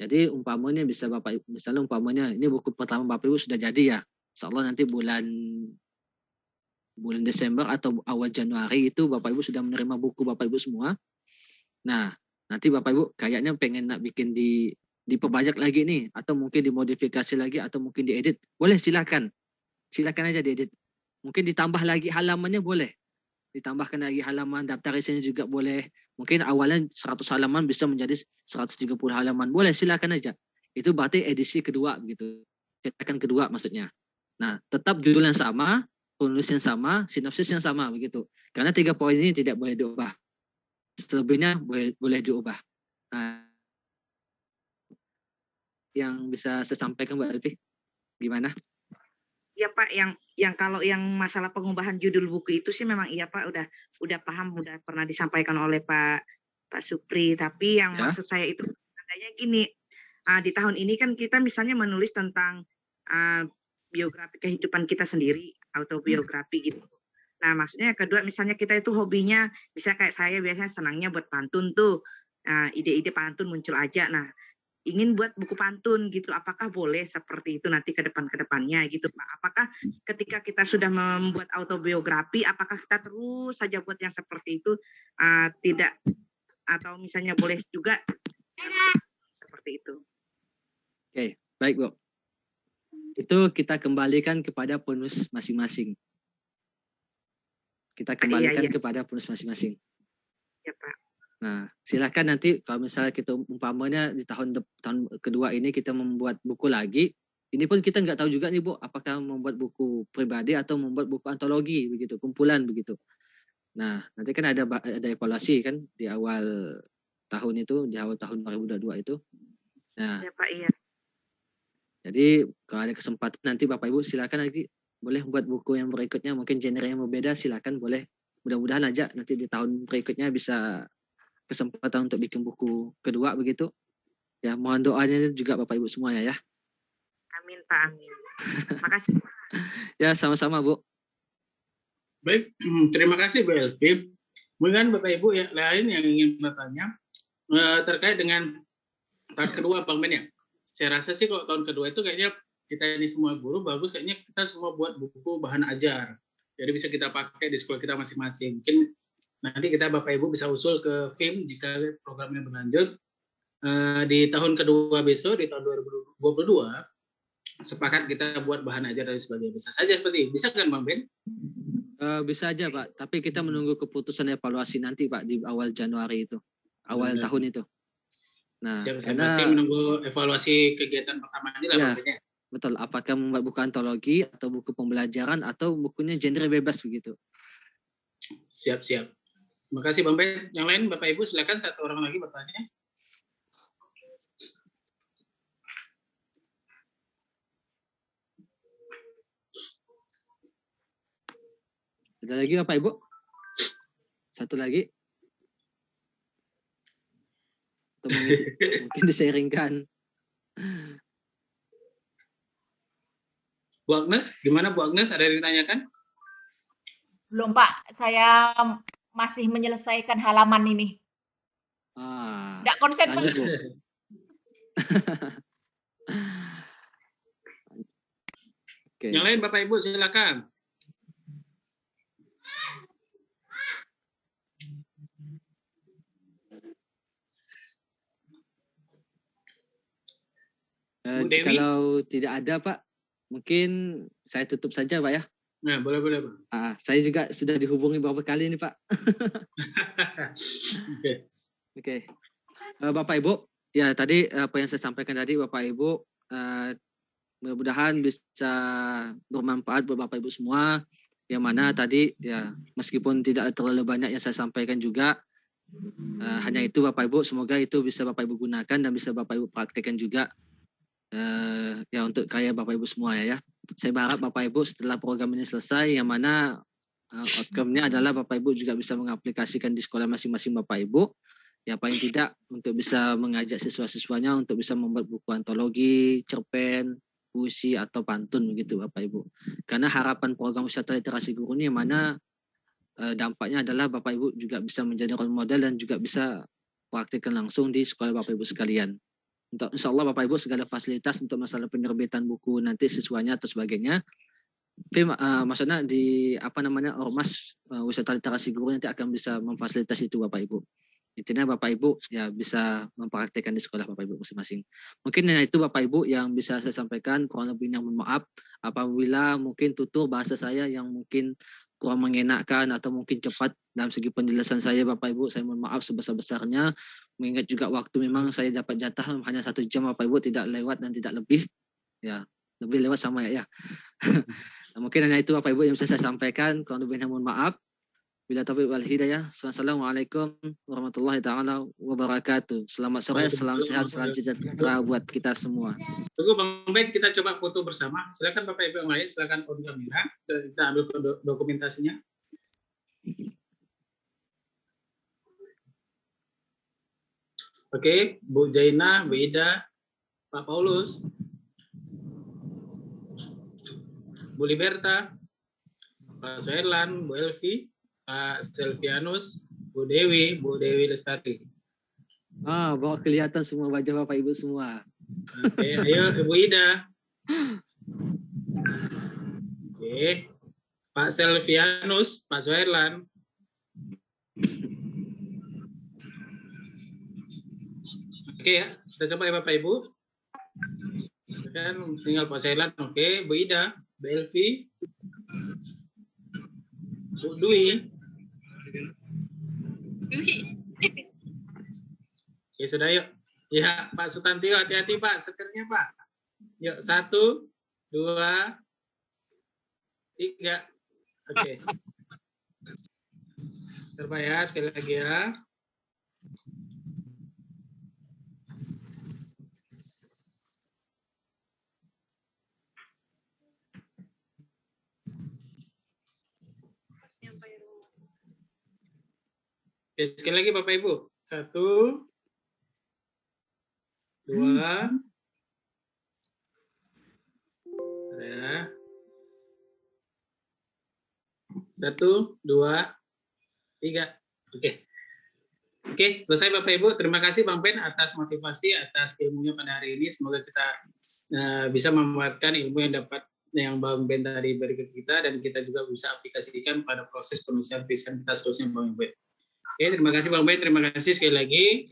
Jadi umpamanya bisa Bapak Ibu, misalnya umpamanya ini buku pertama Bapak Ibu sudah jadi ya, insyaallah nanti bulan Desember atau awal Januari itu Bapak Ibu sudah menerima buku Bapak Ibu semua. Nah, nanti Bapak Ibu kayaknya pengen nak bikin diperbajak lagi nih, atau mungkin dimodifikasi lagi, atau mungkin diedit, boleh silakan. Silakan aja diedit. Mungkin ditambah lagi halamannya boleh. Ditambahkan lagi halaman, daftar isinya juga boleh. Mungkin awalnya 100 halaman bisa menjadi 130 halaman. Boleh, silakan aja. Itu berarti edisi kedua gitu. Cetakan kedua maksudnya. Nah, tetap judul yang sama, penulis yang sama, sinopsis yang sama begitu. Karena 3 poin ini tidak boleh diubah. Selebihnya boleh diubah. Nah, yang bisa saya sampaikan Mbak Elvi, gimana? Iya Pak, yang kalau yang masalah pengubahan judul buku itu sih memang iya Pak, udah paham, udah pernah disampaikan oleh Pak Supri. Tapi yang Ya. maksud saya itu adanya gini, di tahun ini kan kita misalnya menulis tentang biografi kehidupan kita sendiri, autobiografi gitu. Nah, maksudnya kedua misalnya kita itu hobinya, misalnya kayak saya biasanya senangnya buat pantun tuh, ide-ide pantun muncul aja. Nah, ingin buat buku pantun gitu, apakah boleh seperti itu nanti ke depannya gitu Pak? Apakah ketika kita sudah membuat autobiografi, apakah kita terus saja buat yang seperti itu, tidak, atau misalnya boleh juga seperti itu? Oke, baik Bu. Itu kita kembalikan kepada penulis masing-masing. Kita kembalikan kepada penulis masing-masing. Ya Pak. Nah, silakan nanti kalau misalnya kita umpamanya di tahun kedua ini kita membuat buku lagi, ini pun kita nggak tahu juga nih Bu, apakah membuat buku pribadi atau membuat buku antologi begitu, kumpulan begitu. Nah, nanti kan ada evaluasi kan di awal tahun itu, di awal tahun 2022 itu. Nah, ya Pak, iya. Jadi kalau ada kesempatan nanti Bapak Ibu silakan lagi boleh buat buku yang berikutnya, mungkin genre yang berbeda silakan boleh. Mudah-mudahan aja nanti di tahun berikutnya bisa kesempatan untuk bikin buku kedua begitu. Ya, mohon doanya juga Bapak Ibu semuanya ya. Amin Pak, amin. Makasih. Ya, sama-sama Bu. Baik, terima kasih Bu Elvi. Mungkin Bapak Ibu yang lain yang ingin bertanya terkait dengan tahun kedua Bang Ben ya. Saya rasa sih kalau tahun kedua itu kayaknya kita ini semua guru bagus, kayaknya kita semua buat buku bahan ajar. Jadi bisa kita pakai di sekolah kita masing-masing. Mungkin nanti kita Bapak Ibu bisa usul ke FIM jika programnya berlanjut. Di tahun kedua besok, di tahun 2022, sepakat kita buat bahan ajar dan sebagainya. Bisa saja seperti itu. Bisa kan Bang Ben? Bisa aja Pak, tapi kita menunggu keputusan evaluasi nanti Pak di awal Januari itu. Awal tahun itu. Nah, karena menunggu evaluasi kegiatan pertama ini lah ya, Bang Ben. Betul, apakah membuat buku antologi atau buku pembelajaran atau bukunya genre bebas begitu. Siap. Terima kasih Bang Ben. Yang lain Bapak Ibu silakan satu orang lagi bertanya. Ada lagi Bapak Ibu? Satu lagi? Atau mungkin di-sharingkan. Bu Agnes, gimana Bu Agnes? Ada yang ditanyakan? Belum Pak, saya masih menyelesaikan halaman ini. Nggak konsen Pak. Lanjut Bu. Okay. Yang lain Bapak Ibu silakan. Kalau tidak ada Pak, mungkin saya tutup saja Pak ya. Nah, boleh Pak. Saya juga sudah dihubungi beberapa kali ini Pak. Oke. Bapak Ibu, ya tadi apa yang saya sampaikan tadi Bapak Ibu, mudah-mudahan bisa bermanfaat buat Bapak Ibu semua. Yang mana tadi ya meskipun tidak terlalu banyak yang saya sampaikan juga, hanya itu Bapak Ibu, semoga itu bisa Bapak Ibu gunakan dan bisa Bapak Ibu praktekkan juga. Ya untuk kaya Bapak Ibu semua ya. Saya berharap Bapak Ibu setelah program ini selesai, yang mana outcome-nya adalah Bapak Ibu juga bisa mengaplikasikan di sekolah masing-masing Bapak Ibu. Ya paling tidak untuk bisa mengajak siswa-siswanya untuk bisa membuat buku antologi, cerpen, puisi atau pantun begitu Bapak Ibu. Karena harapan program wisata literasi guru ini yang mana dampaknya adalah Bapak Ibu juga bisa menjadi role model dan juga bisa praktikkan langsung di sekolah Bapak Ibu sekalian. Untuk insya Allah Bapak Ibu segala fasilitas untuk masalah penerbitan buku nanti siswanya atau sebagainya, maksudnya di ormas wisata literasi guru nanti akan bisa memfasilitasi itu Bapak Ibu. Intinya Bapak Ibu ya bisa mempraktikkan di sekolah Bapak Ibu masing-masing. Mungkin itu Bapak Ibu yang bisa saya sampaikan, kurang lebihnya mohon maaf apabila mungkin tutur bahasa saya yang mungkin kurang mengenakan atau mungkin cepat dalam segi penjelasan saya Bapak Ibu, saya mohon maaf sebesar-besarnya. Mengingat juga waktu memang saya dapat jatah hanya 1 jam Bapak Ibu, tidak lewat dan tidak lebih. Ya, lebih lewat sama ya. Nah, mungkin hanya itu Bapak Ibu yang bisa saya sampaikan, kurang lebihnya mohon maaf. Bila taufiq wal hidayah. Wassalamualaikum warahmatullahi taala wabarakatuh. Selamat sore, salam sehat, salam sejahtera buat kita semua. Tunggu Bang Ben, kita coba foto bersama. Silakan Bapak Ibu yang lain, silakan on kamera. Kita ambil dokumentasinya. Oke, Bu Jaina, Bu Ida, Pak Paulus, Bu Liberta, Pak Soerlan, Bu Elvi, Pak Selvianus, Bu Dewi Lestari. Bawa kelihatan semua wajah Bapak Ibu semua. Oke, ayo Ibu Ida. Oke, Pak Selvianus, Pak Soerlan. Oke ya, kita coba ya Bapak Ibu. Kan tinggal Pak Soerlan. Oke, Bu Ida, Bu Elvi, Bu Dwi. Ya sudah yuk. Ya Pak Sutantio, hati-hati Pak, setirnya Pak. Yuk 1, 2, 3. Oke. Terima ya sekali lagi ya. Oke, sekali lagi Bapak Ibu. 1, 2, ya. 1, 2, 3. Oke, selesai Bapak Ibu. Terima kasih Bang Ben atas motivasi, atas ilmunya pada hari ini. Semoga kita bisa memanfaatkan ilmu yang Bang Ben tadi beri ke kita, dan kita juga bisa aplikasikan pada proses penulisan tulisan kita seterusnya Bang Ben. Oke, terima kasih Bang Ben. Terima kasih sekali lagi.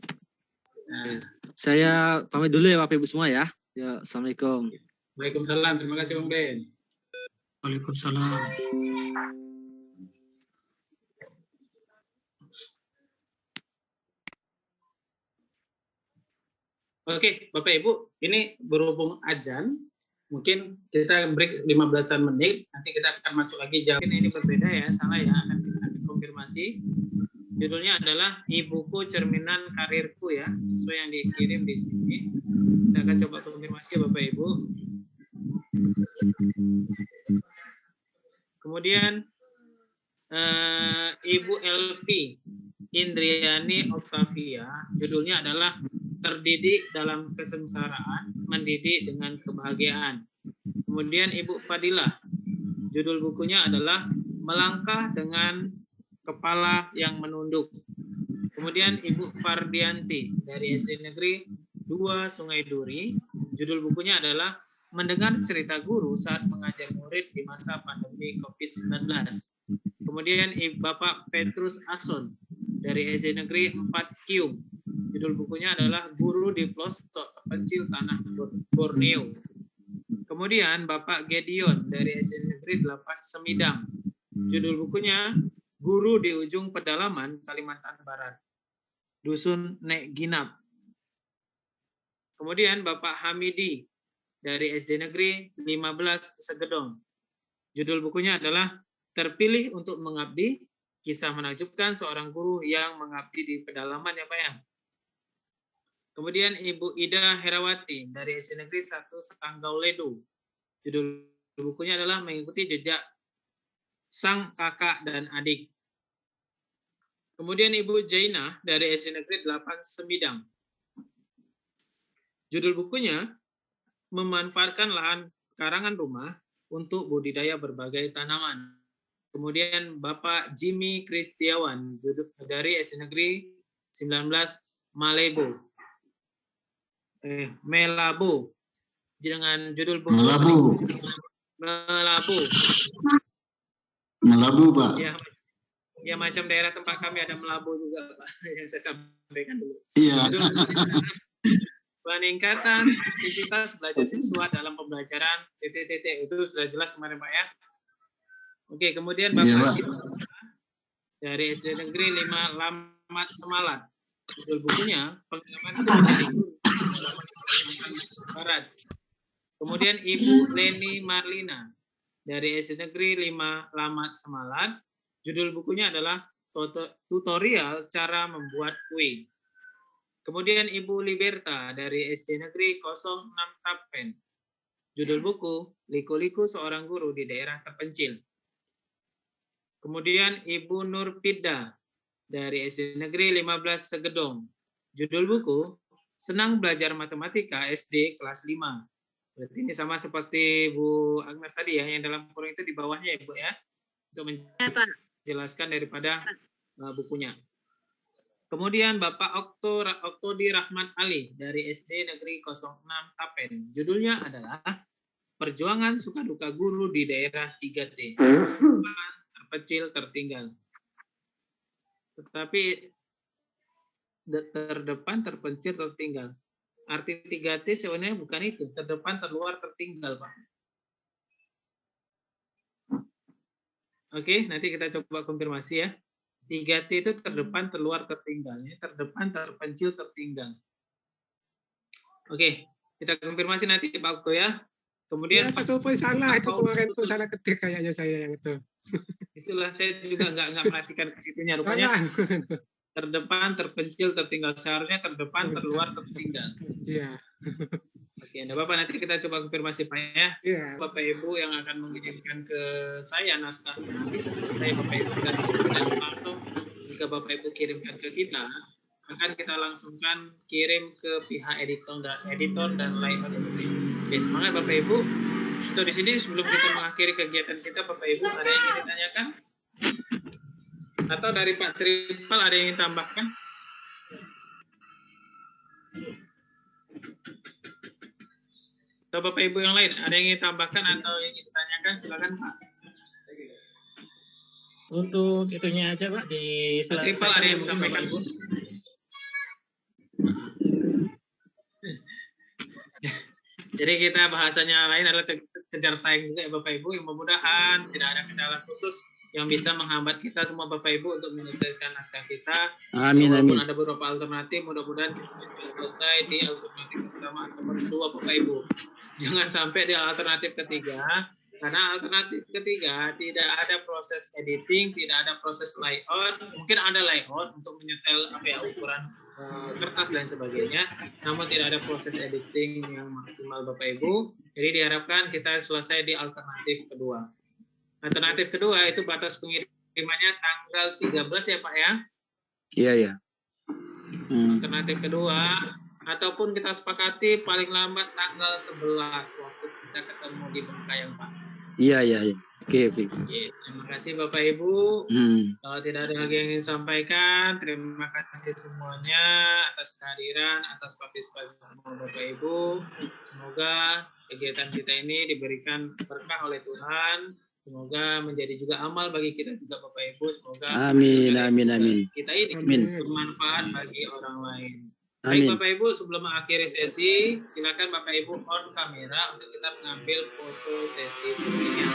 Saya pamit dulu ya Bapak Ibu semua ya. Ya, Assalamualaikum. Waalaikumsalam. Terima kasih Bang Ben. Waalaikumsalam. Oke, Bapak Ibu, ini berhubung azan, mungkin kita break 15-an menit, nanti kita akan masuk lagi jam. Ini berbeda ya, salah ya, akan kita konfirmasi. Judulnya adalah Ibuku Cerminan Karirku ya, sesuai yang dikirim di sini. Kita akan coba konfirmasi Bapak Ibu. Kemudian Ibu Elvi Indriani Octavia, judulnya adalah Terdidik dalam Kesengsaraan, Mendidik dengan Kebahagiaan. Kemudian Ibu Fadilah, judul bukunya adalah Melangkah dengan Kepala yang Menunduk. Kemudian Ibu Fardianti dari SD Negeri 2 Sungai Duri, judul bukunya adalah Mendengar Cerita Guru Saat Mengajar Murid di Masa Pandemi COVID-19. Kemudian Bapak Petrus Ason dari SD Negeri 4 Kiung, judul bukunya adalah Guru di Pelosok Terpencil Tanah Borneo. Kemudian Bapak Gedeon dari SD Negeri 8 Semidang, judul bukunya Guru di Ujung Pedalaman Kalimantan Barat, Dusun Nek Ginap. Kemudian Bapak Hamidi dari SD Negeri 15 Segedong, judul bukunya adalah Terpilih untuk Mengabdi, Kisah Menakjubkan Seorang Guru yang Mengabdi di Pedalaman ya Pak ya. Kemudian Ibu Ida Herawati dari SD Negeri 1 Sanggau Ledo, judul bukunya adalah Mengikuti Jejak Sang Kakak dan Adik. Kemudian Ibu Jaina dari SD Negeri 8 Semidang, judul bukunya Memanfaatkan Lahan Karangan Rumah untuk Budidaya Berbagai Tanaman. Kemudian Bapak Jimmy Kristiawan dari SD Negeri 19 Melabo, dengan judul buku Melabu Pak. Ya macam daerah tempat kami ada Melabu juga Pak, yang saya sampaikan dulu. Iya. Peningkatan intensitas belajar siswa dalam pembelajaran itu sudah jelas kemarin Pak ya. Oke, kemudian Bapak dari SD Negeri 5 Lamat Semalat, judul bukunya Pengalaman Barat. Kemudian Ibu Leni Marlina dari SD Negeri 5 Lamat Semalat, Judul bukunya adalah Tutorial Cara Membuat Kue. Kemudian Ibu Liberta dari SD Negeri 06 Tapen. Judul buku, Liku-liku Seorang Guru di Daerah Terpencil. Kemudian Ibu Nur Pidda dari SD Negeri 15 Segedong. Judul buku, Senang Belajar Matematika SD kelas 5. Berarti ini sama seperti Bu Agnes tadi ya, yang dalam kurung itu di bawahnya ya Bu ya, untuk menjelaskan daripada bukunya. Kemudian Bapak Oktodi Rahmat Ali dari SD Negeri 06 Tapen. Judulnya adalah Perjuangan Suka Duka Guru di Daerah 3T. Terpencil, tertinggal. Tetapi terdepan, terpencil, tertinggal. Arti 3T sebenarnya bukan itu. Terdepan, terluar, tertinggal, Pak. Oke, nanti kita coba konfirmasi ya. 3T itu terdepan, terluar, tertinggal. Ini terdepan, terpencil, tertinggal. Oke, kita konfirmasi nanti Pak Okto ya. Kemudian ya, Pak Sopoy salah itu kemarin tuh, salah ketik kayaknya saya yang itu. Itulah saya juga nggak perhatikan ke situnya. Rupanya terdepan, terpencil, tertinggal. Seharusnya terdepan, terluar, tertinggal. Iya. Oke, ada Bapak, nanti kita coba konfirmasi Pak ya. Iya. Bapak Ibu yang akan mengirimkan ke saya naskahnya, bisa selesai Bapak Ibu dan langsung jika Bapak Ibu kirimkan ke kita, akan kita langsungkan kirim ke pihak editor dan layout. Oke, semangat Bapak Ibu. Untuk di sini sebelum kita mengakhiri kegiatan kita, Bapak Ibu ada yang ingin ditanyakan? Atau dari Pak Tripal ada yang ingin tambahkan? Atau Bapak Ibu yang lain ada yang ingin tambahkan atau yang ingin ditanyakan? Silakan Pak. Untuk itunya aja Pak di Pak Tripal ada yang disampaikan Bu? Jadi kita bahasanya lain adalah kejar tayang juga ya Bapak Ibu, yang mudah-mudahan tidak ada kendala khusus yang bisa menghambat kita semua Bapak Ibu untuk menyelesaikan naskah kita. Amin, walaupun amin. ada beberapa alternatif, mudah-mudahan kita selesai di alternatif pertama atau kedua Bapak Ibu. Jangan sampai di alternatif ketiga, karena alternatif ketiga tidak ada proses editing, tidak ada proses layout. Mungkin ada layout untuk menyetel ukuran kertas dan sebagainya, namun tidak ada proses editing yang maksimal Bapak Ibu. Jadi diharapkan kita selesai di alternatif kedua. Alternatif kedua itu batas pengirimannya tanggal 13 ya Pak ya? Iya, ya. Alternatif kedua, ataupun kita sepakati paling lambat tanggal 11 waktu kita ketemu di Bengkayang Pak. Iya, iya, iya. Oke. Terima kasih Bapak Ibu. Kalau tidak ada lagi yang ingin sampaikan, terima kasih semuanya atas kehadiran, atas partisipasi semua Bapak Ibu. Semoga kegiatan kita ini diberikan berkah oleh Tuhan. Semoga menjadi juga amal bagi kita juga Bapak Ibu. Semoga amin. Kita ini bermanfaat bagi orang lain. Baik Bapak Ibu, sebelum mengakhiri sesi, silakan Bapak Ibu on kamera untuk kita mengambil foto sesi sebelumnya.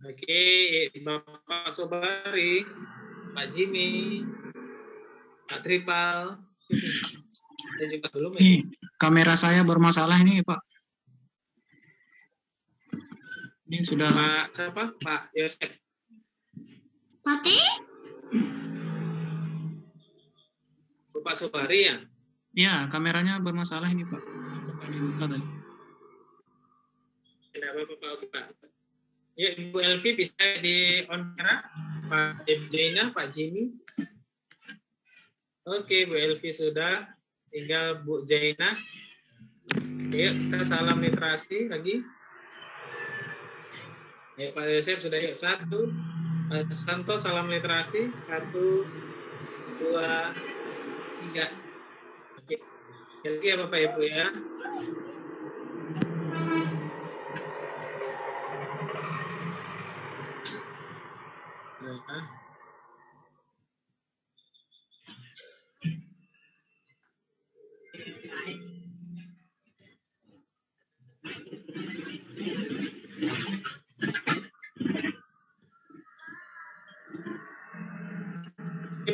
Oke, Bapak Sobari, Pak Jimmy, Pak Tripal, saya juga belum ya. Kamera saya bermasalah ini Pak. Ini sudah Pak siapa? Pak Yosef. Mati? Pak Sobari ya? Ya, kameranya bermasalah ini Pak. Dibuka tadi. Tidak apa-apa Pak. Ya, Ibu Elvi bisa di on kamera. Pak Jaina, Pak Jimmy. Oke, Bu Elvi sudah. Tinggal Bu Jaina. Yuk, kita salam literasi lagi. Yuk, Pak Yosef sudah yuk. 1. Pak Santo salam literasi. 1, 2, 3. Oke. Lagi ya Bapak Ibu ya.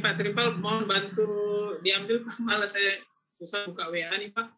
Pak Tripal mohon bantu diambil Pak, malah saya susah buka WA nih Pak.